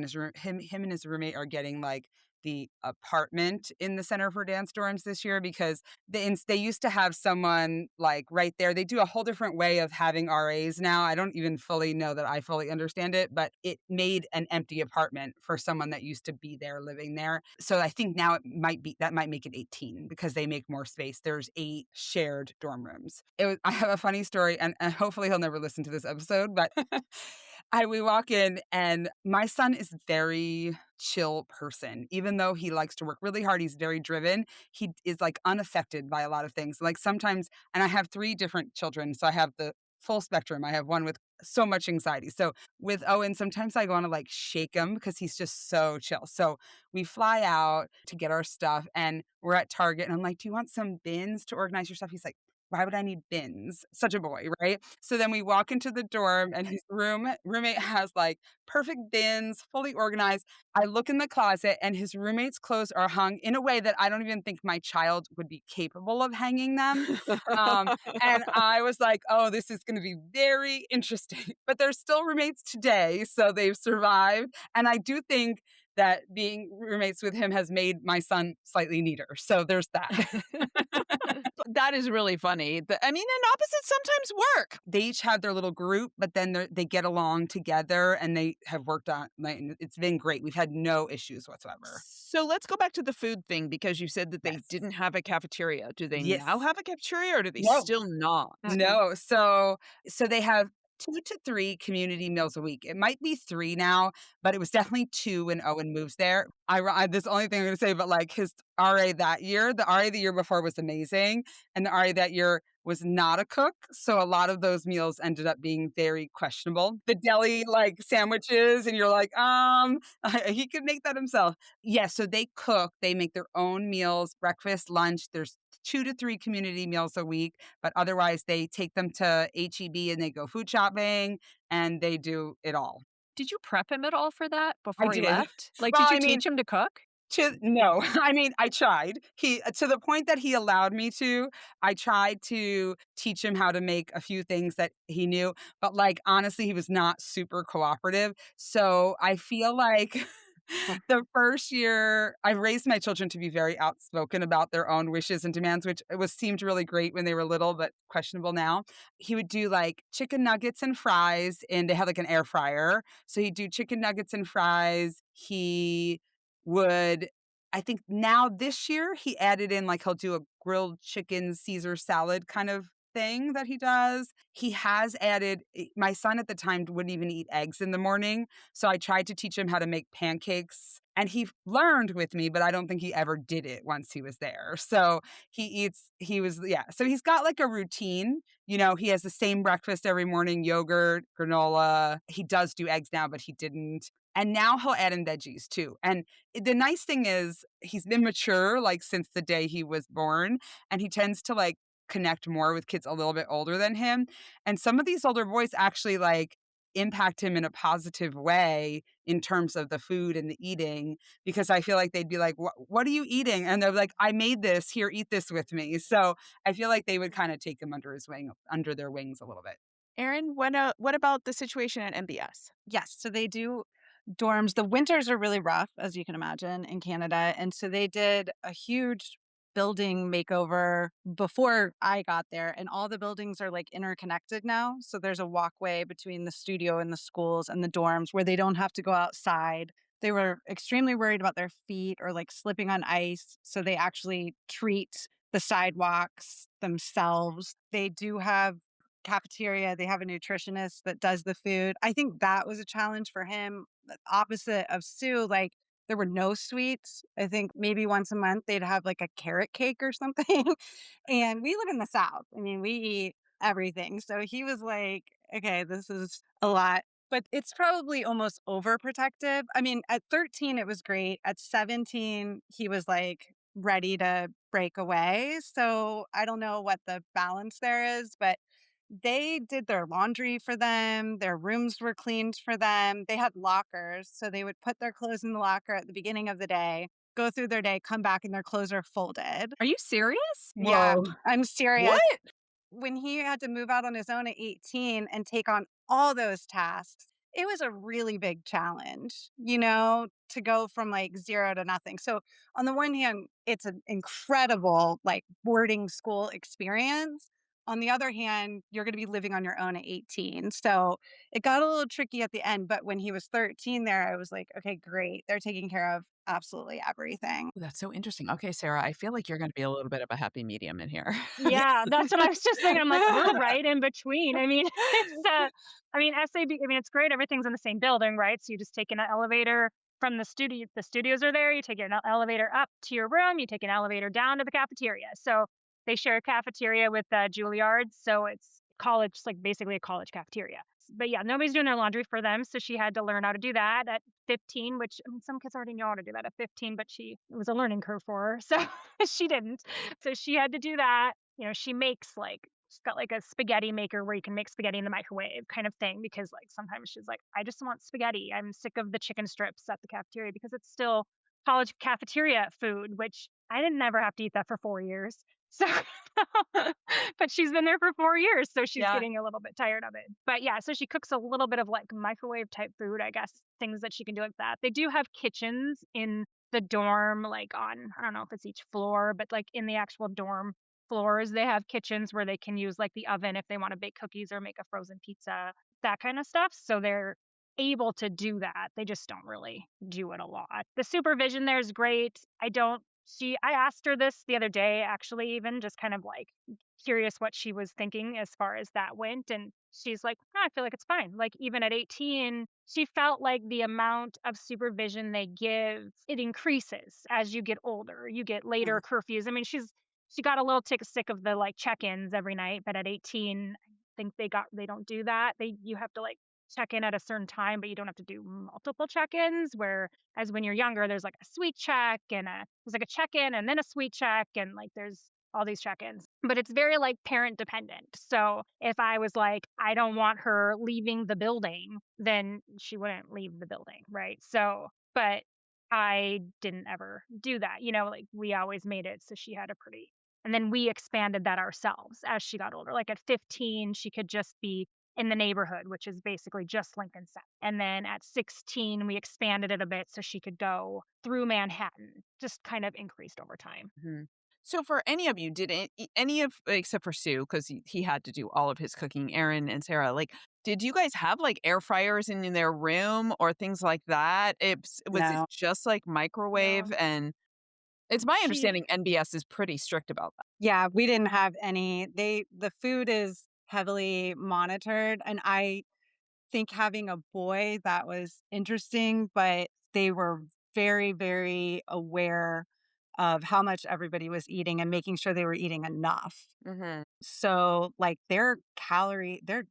and his roommate are getting like the apartment in the Center for Dance Dorms this year because they used to have someone like right there. They do a whole different way of having RAs now. I don't even fully know that I fully understand it, but it made an empty apartment for someone that used to be there living there. So I think now that might make it 18 because they make more space. There's 8 shared dorm rooms. I have a funny story, and hopefully he'll never listen to this episode, but we walk in and my son is very chill person. Even though he likes to work really hard, he's very driven. He is like unaffected by a lot of things. Like sometimes, and I have 3 different children, so I have the full spectrum. I have one with so much anxiety. So with Owen, sometimes I want to like shake him because he's just so chill. So we fly out to get our stuff and we're at Target and I'm like, do you want some bins to organize your stuff? He's like, why would I need bins? Such a boy, right? So then we walk into the dorm and his roommate has like perfect bins, fully organized. I look in the closet and his roommate's clothes are hung in a way that I don't even think my child would be capable of hanging them. And I was like, oh, this is going to be very interesting. But they're still roommates today, so they've survived. And I do think that being roommates with him has made my son slightly neater. So there's that. That is really funny. And opposites sometimes work. They each have their little group, but then they get along together and they have worked on, like, it's been great. We've had no issues whatsoever. So let's go back to the food thing because you said that they Yes. didn't have a cafeteria. Do they Yes. now have a cafeteria or do they No. still not? No. So they have 2 to 3 community meals a week. It might be 3 now, but it was definitely 2 when Owen moves there. This is the only thing I'm going to say, but like his RA that year, the RA the year before was amazing. And the RA that year was not a cook. So a lot of those meals ended up being very questionable. The deli like sandwiches and you're like, he could make that himself. Yeah. So they cook, they make their own meals, breakfast, lunch. There's 2 to 3 community meals a week, but otherwise they take them to HEB and they go food shopping and they do it all. Did you prep him at all for that before he did. left? Like, Well, did you teach him to cook? No, I tried. To the point that he allowed me to, I tried to teach him how to make a few things that he knew, but like, honestly, he was not super cooperative. So I feel like the first year I raised my children to be very outspoken about their own wishes and demands, which seemed really great when they were little, but questionable now. He would do like chicken nuggets and fries, and they had like an air fryer. So he'd do chicken nuggets and fries. He would, I think now this year he added in like he'll do a grilled chicken Caesar salad kind of thing that he does. He has added, my son at the time wouldn't even eat eggs in the morning. So I tried to teach him how to make pancakes and he learned with me, but I don't think he ever did it once he was there. So so he's got like a routine. You know, he has the same breakfast every morning, yogurt, granola. He does do eggs now, but he didn't. And now he'll add in veggies too. And the nice thing is he's been mature like since the day he was born. And he tends to like connect more with kids a little bit older than him. And some of these older boys actually like impact him in a positive way in terms of the food and the eating, because I feel like they'd be like, what are you eating? And they're like, I made this, here, eat this with me. So I feel like they would kind of take him under their wings a little bit. Erin, what about the situation at MBS? Yes. So they do dorms. The winters are really rough, as you can imagine, in Canada. And so they did a huge building makeover before I got there. And all the buildings are like interconnected now. So there's a walkway between the studio and the schools and the dorms where they don't have to go outside. They were extremely worried about their feet or like slipping on ice. So they actually treat the sidewalks themselves. They do have cafeteria. They have a nutritionist that does the food. I think that was a challenge for him. The opposite of Sue, like there were no sweets. I think maybe once a month they'd have like a carrot cake or something. And we live in the South. I mean, we eat everything. So he was like, okay, this is a lot. But it's probably almost overprotective. I mean, at 13, it was great. At 17, he was like ready to break away. So I don't know what the balance there is, but they did their laundry for them. Their rooms were cleaned for them. They had lockers. So they would put their clothes in the locker at the beginning of the day, go through their day, come back, and their clothes are folded. Are you serious? Yeah, Whoa. I'm serious. What? when he had to move out on his own at 18 and take on all those tasks, it was a really big challenge, to go from like zero to nothing. So on the one hand, it's an incredible like boarding school experience. On the other hand, you're going to be living on your own at 18. So it got a little tricky at the end. But when he was 13 there, I was like, okay, great. They're taking care of absolutely everything. Ooh, that's so interesting. Okay, Sarah, I feel like you're going to be a little bit of a happy medium in here. Yeah, that's what I was just thinking. I'm like, we're right in between. I mean, SAB, it's great. Everything's in the same building, right? So you just take an elevator from the studio. The studios are there. You take an elevator up to your room. You take an elevator down to the cafeteria. So they share a cafeteria with Juilliard. So it's college, like basically a college cafeteria. But yeah, nobody's doing their laundry for them. So she had to learn how to do that at 15, which some kids already know how to do that at 15, but it was a learning curve for her. So she didn't. So she had to do that. She makes she's got like a spaghetti maker where you can make spaghetti in the microwave kind of thing, because like sometimes she's like, I just want spaghetti. I'm sick of the chicken strips at the cafeteria, because it's still college cafeteria food, which I didn't never have to eat that for 4 years. So, but she's been there for 4 years, so she's getting a little bit tired of it. But yeah, so she cooks a little bit of like microwave type food, I guess, things that she can do like that. They do have kitchens in the dorm, like on, I don't know if it's each floor, but like in the actual dorm floors, they have kitchens where they can use like the oven if they want to bake cookies or make a frozen pizza, that kind of stuff. So they're able to do that. They just don't really do it a lot. The supervision there is great. I asked her this the other day, actually, even just kind of like curious what she was thinking as far as that went. And she's like, no, I feel like it's fine. Like even at 18, she felt like the amount of supervision they give, it increases as you get older. You get later curfews. I mean, she got a little sick of the like check-ins every night, but at 18, I think they don't do that. You have to like check in at a certain time, but you don't have to do multiple check-ins, whereas when you're younger, there's like a sweet check and there's like a check-in and then a sweet check, and like there's all these check-ins, but it's very like parent dependent. So if I was like, I don't want her leaving the building, then she wouldn't leave the building, right? So, but I didn't ever do that, like we always made it so she had and then we expanded that ourselves as she got older. Like at 15, she could just be in the neighborhood, which is basically just Lincoln Center. And then at 16, we expanded it a bit so she could go through Manhattan, just kind of increased over time. Mm-hmm. So for any of you, except for Sue, because he had to do all of his cooking, Erin and Sarah, like, did you guys have like air fryers in their room or things like that? Was it just like microwave? No. And it's my understanding NBS is pretty strict about that. Yeah, we didn't have any. The food is heavily monitored, and I think having a boy, that was interesting, but they were very, very aware of how much everybody was eating and making sure they were eating enough. Mm-hmm. So like their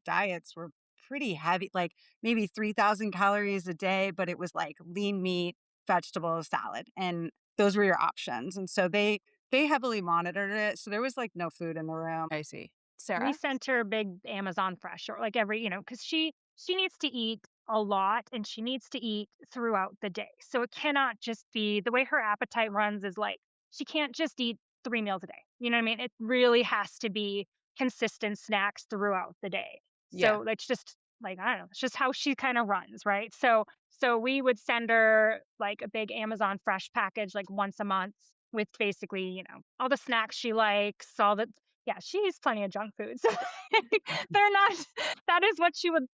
diets were pretty heavy, like maybe 3,000 calories a day, but it was like lean meat, vegetable, salad, and those were your options. And so they heavily monitored it. So there was like no food in the room. I see. Sarah? We sent her big Amazon Fresh, or like every, because she needs to eat a lot and she needs to eat throughout the day. So it cannot just be the way her appetite runs is like, she can't just eat 3 meals a day. You know what I mean? It really has to be consistent snacks throughout the day. So it's just like, I don't know, it's just how she kind of runs, right? So we would send her like a big Amazon Fresh package like once a month with basically, all the snacks she likes, she eats plenty of junk food. So that is what she would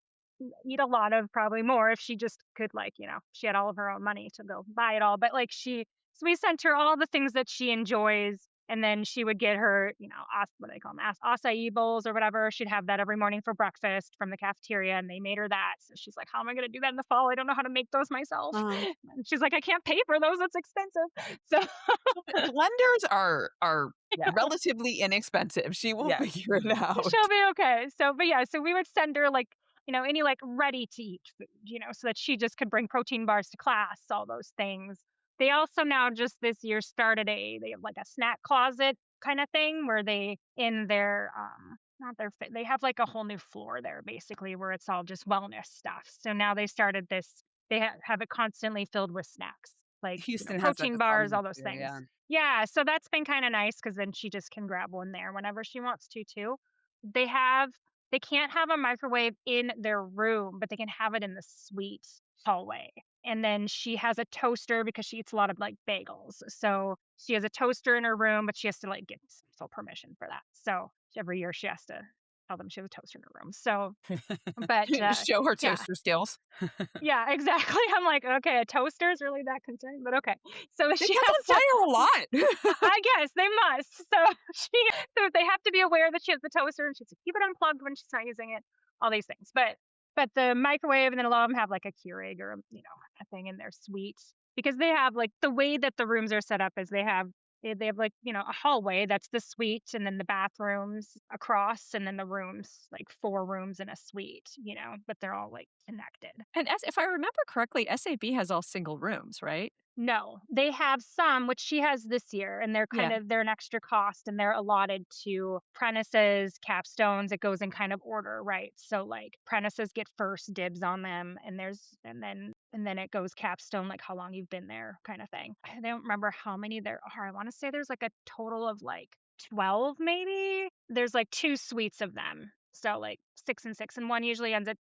eat a lot of, probably more if she just could, like, she had all of her own money to go buy it all. But like so we sent her all the things that she enjoys. And then she would get her, what do they call them? Acai bowls or whatever. She'd have that every morning for breakfast from the cafeteria, and they made her that. So she's like, how am I going to do that in the fall? I don't know how to make those myself. And she's like, I can't pay for those. It's expensive. So blenders are relatively inexpensive. She will figure it out. She'll be okay. So we would send her like, any like ready to eat food, so that she just could bring protein bars to class, all those things. They also now just this year started they have like a snack closet kind of thing where they in their they have like a whole new floor there basically where it's all just wellness stuff. So now they started this, they have it constantly filled with snacks, like Houston protein has bars, all those too, things. Yeah, so that's been kind of nice because then she just can grab one there whenever she wants to too. they can't have a microwave in their room, but they can have it in the suite hallway. And then she has a toaster because she eats a lot of like bagels. So she has a toaster in her room, but she has to like get special permission for that. So every year she has to tell them she has a toaster in her room. So, but Show her yeah, toaster skills. yeah, exactly. I'm like, okay, a toaster is really that concerned, but okay. So They she catch has on to. fire a lot. I guess they must. So they have to be aware that she has the toaster and she has to keep it unplugged when she's not using it. All these things, but the microwave, and then a lot of them have like a Keurig or a thing in their suite because they have like the way that the rooms are set up is they have like a hallway that's the suite, and then the bathrooms across, and then the rooms like 4 rooms in a suite, but they're all like connected. And if I remember correctly, SAB has all single rooms, right? No, they have some, which she has this year, and they're Yeah. they're an extra cost, and they're allotted to apprentices, capstones. It goes in kind of order, right? So like apprentices get first dibs on them, and then it goes capstone, like how long you've been there, kind of thing. I don't remember how many there are. I want to say there's like a total of like 12, maybe. There's like 2 suites of them, so like 6 and 6, and one usually ends at.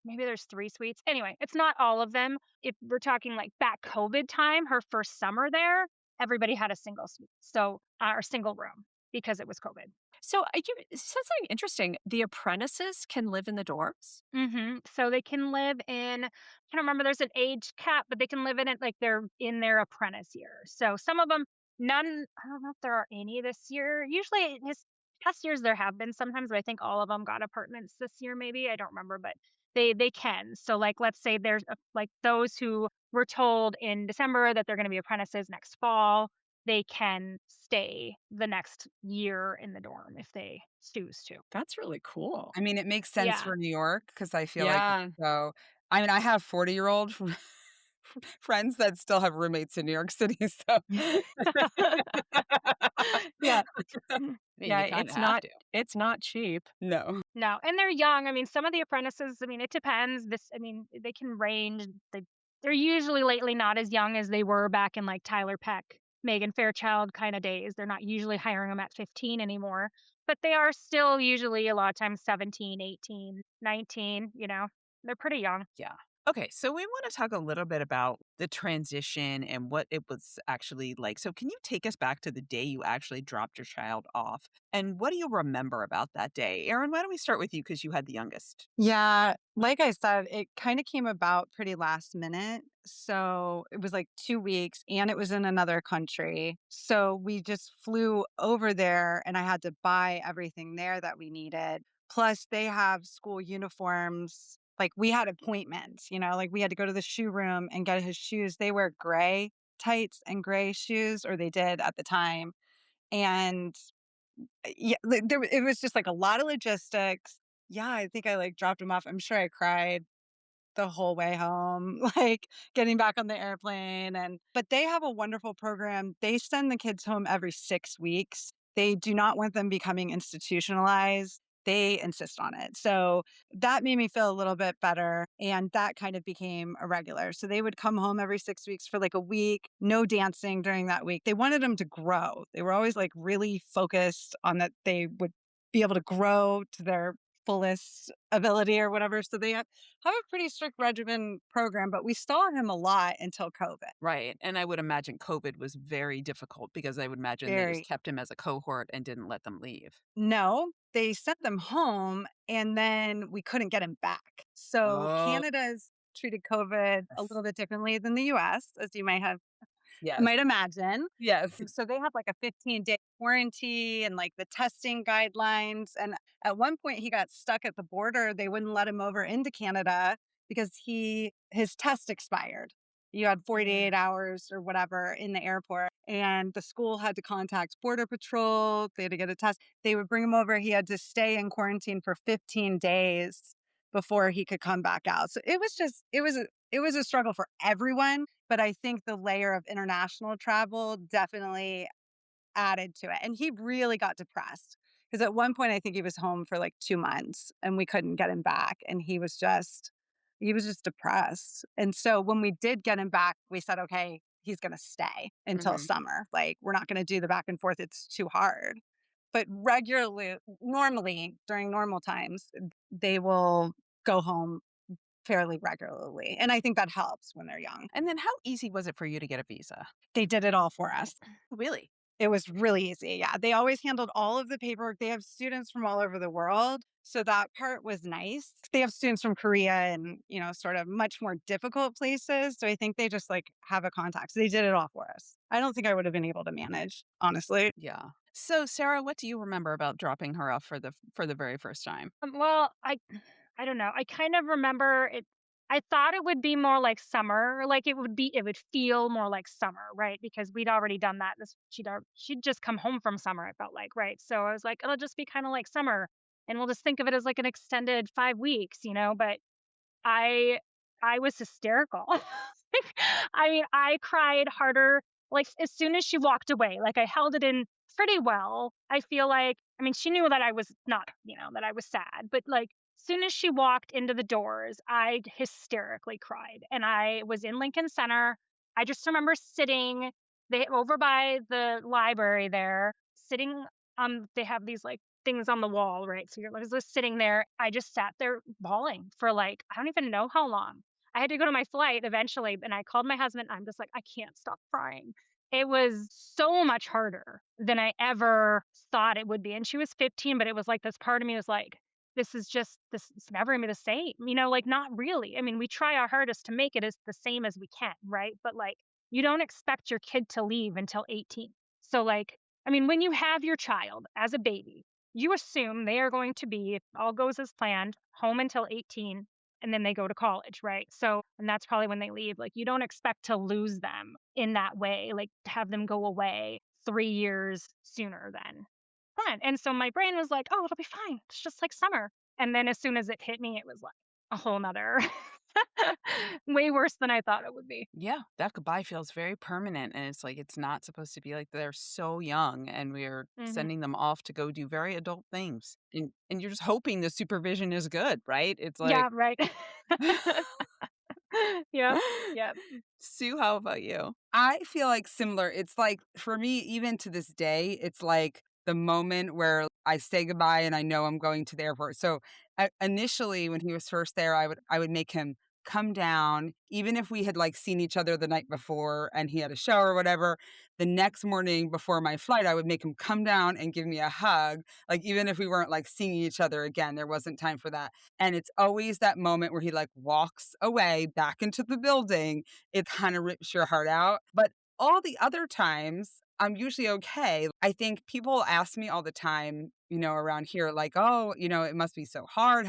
Maybe there's 3 suites. Anyway, it's not all of them. If we're talking like back COVID time, her first summer there, everybody had a single suite. So, or single room because it was COVID. So you said something interesting. The apprentices can live in the dorms? So they can live in, I can't remember, there's an age cap, but they can live in it like they're in their apprentice year. So some of them, I don't know if there are any this year. Usually his past years there have been sometimes, but I think all of them got apartments this year, maybe. I don't remember, but they can. So like, let's say there's like those who were told in December that they're going to be apprentices next fall, they can stay the next year in the dorm if they choose to. That's really cool. I mean, it makes sense Yeah. for New York because I feel like Yeah. it's so. I mean, I have 40-year-old friends that still have roommates in New York City, so Yeah. Yeah, you kinda it's have not to. it's not cheap. no. No, and they're young. I mean, some of the apprentices, I mean, it depends. They can range. They're usually lately not as young as they were back in like Tyler Peck, Megan Fairchild kind of days. They're not usually hiring them at 15 anymore, but they are still usually a lot of times 17, 18, 19, they're pretty young. Yeah. Okay, so we want to talk a little bit about the transition and what it was actually like. So, can you take us back to the day you actually dropped your child off? And what do you remember about that day? Erin, why don't we start with you because you had the youngest? Yeah, like I said, it kind of came about pretty last minute. So it was like 2 weeks and it was in another country. So we just flew over there and I had to buy everything there that we needed. Plus, they have school uniforms. Like we had appointments, like we had to go to the shoe room and get his shoes. They wear gray tights and gray shoes, or they did at the time. And yeah, it was just like a lot of logistics. Yeah, I think I like dropped him off. I'm sure I cried the whole way home, like getting back on the airplane. But they have a wonderful program. They send the kids home every 6 weeks. They do not want them becoming institutionalized. They insist on it. So that made me feel a little bit better. And that kind of became a regular. So they would come home every 6 weeks for like a week, no dancing during that week. They wanted them to grow. They were always like really focused on that they would be able to grow to their fullest ability or whatever. So they have a pretty strict regimen program, but we saw him a lot until COVID. Right. And I would imagine COVID was very difficult because I would imagine they just Very. kept him as a cohort and didn't let them leave. No, they sent them home and then we couldn't get him back. So Oh, Canada's treated COVID a little bit differently than the US, as you Yes. might imagine. Yes. So they have like a 15-day quarantine and like the testing guidelines. And at one point he got stuck at the border. They wouldn't let him over into Canada because his test expired. You had 48 hours or whatever in the airport. And the school had to contact Border Patrol. They had to get a test. They would bring him over. He had to stay in quarantine for 15 days before he could come back out. So it was a struggle for everyone. But I think the layer of international travel definitely added to it. And he really got depressed because at one point I think he was home for like 2 months and we couldn't get him back. And he was just depressed. And so when we did get him back, we said, okay, he's going to stay until mhm. summer. Like, we're not going to do the back and forth. It's too hard. but normally during normal times, they will go home fairly regularly. And I think that helps when they're young. And then how easy was it for you to get a visa? They did it all for us. Really? It was really easy. Yeah. They always handled all of the paperwork. They have students from all over the world. So that part was nice. They have students from Korea and, sort of much more difficult places. So I think they just like have a contact. So they did it all for us. I don't think I would have been able to manage, honestly. Yeah. So, Sarah, what do you remember about dropping her off for the very first time? Well, I don't know. I kind of remember it. I thought it would be more like summer, like it would feel more like summer, right? Because we'd already done that. She'd just come home from summer, I felt like, right? So I was like, it'll just be kind of like summer, and we'll just think of it as like an extended 5 weeks, But I I was hysterical. I mean, I cried harder like as soon as she walked away. Like I held it in pretty well. I feel like I mean, she knew that I was not, that I was sad, but like soon as she walked into the doors, I hysterically cried. And I was in Lincoln Center. I just remember sitting over by the library there, sitting they have these like things on the wall, right? So you're just sitting there. I just sat there bawling for like, I don't even know how long. I had to go to my flight eventually, and I called my husband. I'm just like, I can't stop crying. It was so much harder than I ever thought it would be. And she was 15, but it was like this part of me was like, this is it's never gonna be the same, like not really. I mean, we try our hardest to make it as the same as we can, right? But like, you don't expect your kid to leave until 18. So like, I mean, when you have your child as a baby, you assume they are going to be, if all goes as planned, home until 18, and then they go to college, right? So, and that's probably when they leave. Like, you don't expect to lose them in that way, like to have them go away 3 years sooner than fun. And so my brain was like, oh, it'll be fine. It's just like summer. And then as soon as it hit me, it was like a whole nother, way worse than I thought it would be. Yeah, that goodbye feels very permanent. And it's like it's not supposed to be like they're so young and we're sending them off to go do very adult things. And you're just hoping the supervision is good, right? It's like, Yeah, right. Yeah. Yeah. Sue, how about you? I feel like similar. It's like for me, even to this day, it's like the moment where I say goodbye and I know I'm going to the airport. So initially, when he was first there, I would make him come down, even if we had like seen each other the night before and he had a show or whatever. The next morning before my flight, I would make him come down and give me a hug. Like even if we weren't like seeing each other again, there wasn't time for that. And it's always that moment where he like walks away back into the building. It kind of rips your heart out. But all the other times, I'm usually okay. I think people ask me all the time, around here, like, oh, it must be so hard.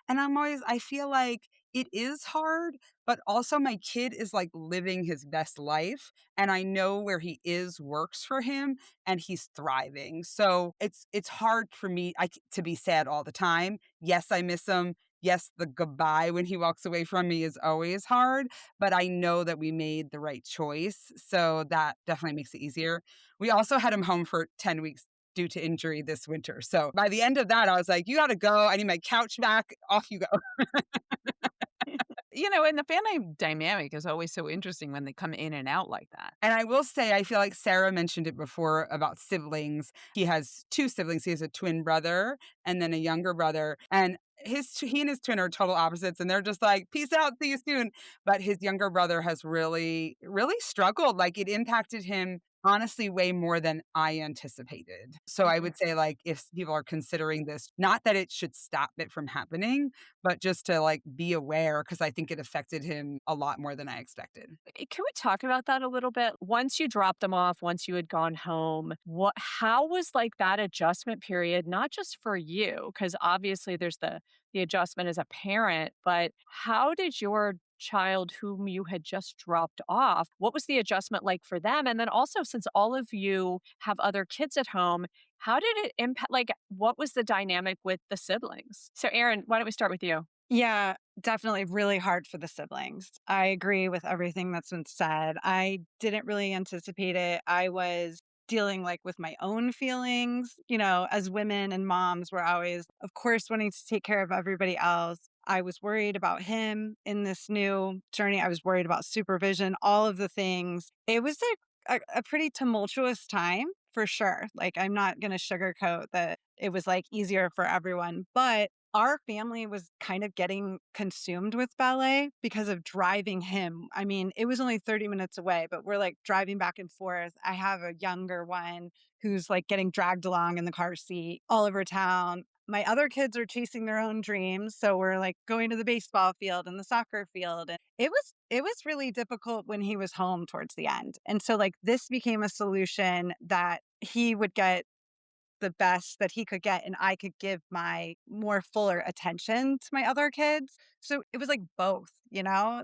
And I feel like it is hard, but also my kid is like living his best life. And I know where he is works for him and he's thriving. So it's hard for me to be sad all the time. Yes, I miss him. Yes, the goodbye when he walks away from me is always hard, but I know that we made the right choice. So that definitely makes it easier. We also had him home for 10 weeks due to injury this winter. So by the end of that, I was like, you got to go. I need my couch back. Off you go. And the family dynamic is always so interesting when they come in and out like that. And I will say, I feel like Sarah mentioned it before about siblings. He has two siblings. He has a twin brother and then a younger brother. And he and his twin are total opposites. And they're just like, peace out, see you soon. But his younger brother has really, really struggled. Like it impacted him honestly way more than I anticipated. So I would say like if people are considering this, not that it should stop it from happening, but just to like be aware because I think it affected him a lot more than I expected. Can we talk about that a little bit? Once you dropped them off, once you had gone home, how was like that adjustment period, not just for you, because obviously there's the adjustment as a parent, but how did your child whom you had just dropped off, what was the adjustment like for them? And then also, since all of you have other kids at home, how did it impact, like, what was the dynamic with the siblings? So Erin, why don't we start with you? Yeah, definitely really hard for the siblings. I agree with everything that's been said. I didn't really anticipate it. I was dealing like with my own feelings, as women and moms, we're always, of course, wanting to take care of everybody else. I was worried about him in this new journey. I was worried about supervision, all of the things. It was a pretty tumultuous time. for sure. Like, I'm not going to sugarcoat that it was like easier for everyone, but our family was kind of getting consumed with ballet because of driving him. I mean, it was only 30 minutes away, but we're like driving back and forth. I have a younger one who's like getting dragged along in the car seat all over town. My other kids are chasing their own dreams, so we're like going to the baseball field and the soccer field. And it was really difficult when he was home towards the end. And so like this became a solution that he would get the best that he could get and I could give my more fuller attention to my other kids. So it was like both,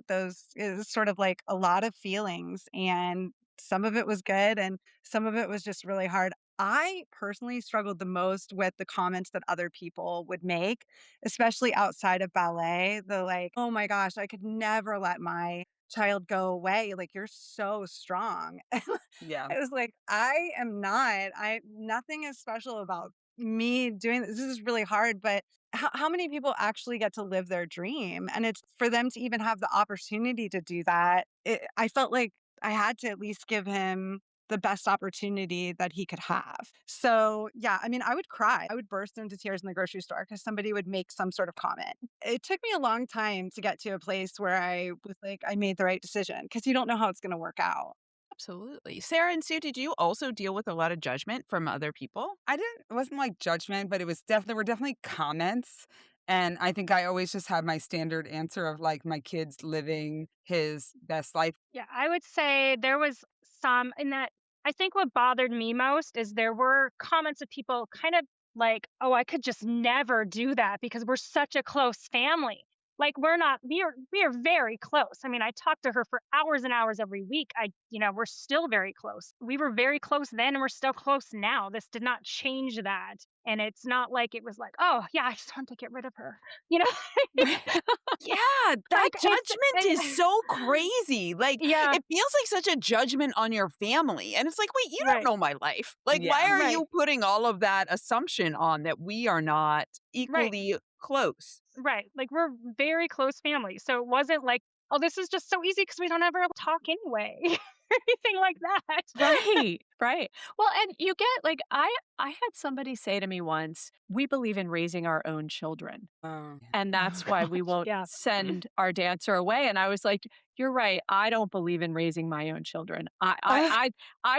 those is sort of like a lot of feelings, and some of it was good and some of it was just really hard. I personally struggled the most with the comments that other people would make, especially outside of ballet. The like, oh my gosh, I could never let my child go away. Like, you're so strong. Yeah. I was like, I am not. Nothing is special about me doing this. This is really hard, but how many people actually get to live their dream? And it's for them to even have the opportunity to do that. I felt like I had to at least give him the best opportunity that he could have. So, yeah, I mean, I would cry. I would burst into tears in the grocery store because somebody would make some sort of comment. It took me a long time to get to a place where I was like, I made the right decision, because you don't know how it's going to work out. Absolutely. Sarah and Sue, did you also deal with a lot of judgment from other people? It wasn't like judgment, but it was there were definitely comments. And I think I always just had my standard answer of like my kid's living his best life. Yeah, I would say there was some in that. I think what bothered me most is there were comments of people kind of like, oh, I could just never do that because we're such a close family. Like, we are very close. I mean, I talk to her for hours and hours every week. We're still very close. We were very close then and we're still close now. This did not change that. And it's not like it was like, oh yeah, I just want to get rid of her. You know? Yeah, that Like, judgment is so crazy. Like, Yeah. it feels like such a judgment on your family. And it's like, wait, you Right. don't know my life. Like, Yeah. why are Right. you putting all of that assumption on that we are not equally close? Right. Like, we're very close family. So it wasn't like, oh, this is just so easy because we don't ever talk anyway. Or anything like that. Right, right. Well, and you get like I had somebody say to me once, we believe in raising our own children. Oh. And that's why we won't Yeah. send our dancer away. And I was like, you're right. I don't believe in raising my own children. I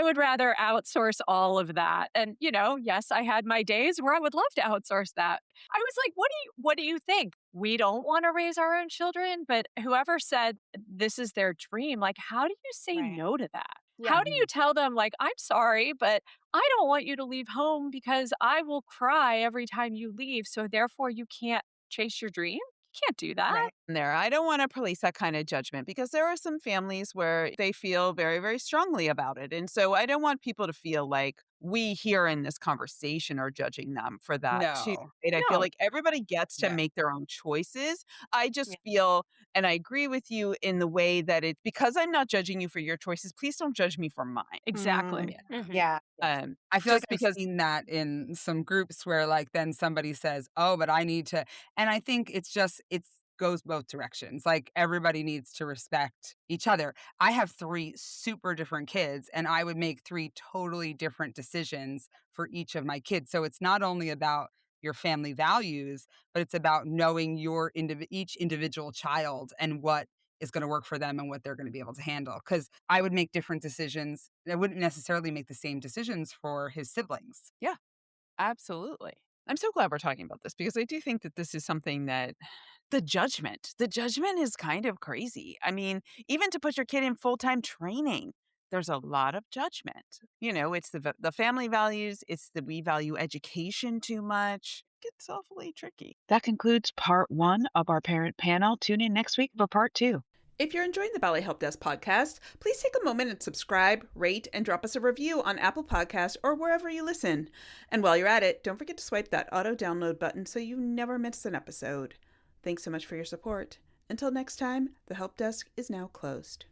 would rather outsource all of that. And yes, I had my days where I would love to outsource that. I was like, what do you think? We don't want to raise our own children, but whoever said this is their dream, like, how do you say Right. no to that? Yeah. How do you tell them, like, I'm sorry, but I don't want you to leave home because I will cry every time you leave. So therefore you can't chase your dream? You can't do that. Right. I don't want to police that kind of judgment because there are some families where they feel very, very strongly about it. And so I don't want people to feel like we here in this conversation are judging them for that too. No. And I feel No. like everybody gets to Yeah. make their own choices. I just Yeah. feel, and I agree with you in the way that it's because I'm not judging you for your choices, please don't judge me for mine. Exactly. Mhm. Yeah. I feel like Just I've because seen that in some groups where like then somebody says, oh, but I need to. And I think it's goes both directions. Like everybody needs to respect each other. I have 3 super different kids and I would make 3 totally different decisions for each of my kids. So it's not only about your family values, but it's about knowing each individual child and what is going to work for them and what they're going to be able to handle. Because I would make different decisions. I wouldn't necessarily make the same decisions for his siblings. Yeah, absolutely. I'm so glad we're talking about this because I do think that this is something that the judgment is kind of crazy. I mean, even to put your kid in full-time training, there's a lot of judgment. It's the family values. It's that we value education too much. It gets awfully tricky. That concludes part 1 of our parent panel. Tune in next week for part 2. If you're enjoying the Ballet Help Desk podcast, please take a moment and subscribe, rate, and drop us a review on Apple Podcasts or wherever you listen. And while you're at it, don't forget to swipe that auto-download button so you never miss an episode. Thanks so much for your support. Until next time, the Help Desk is now closed.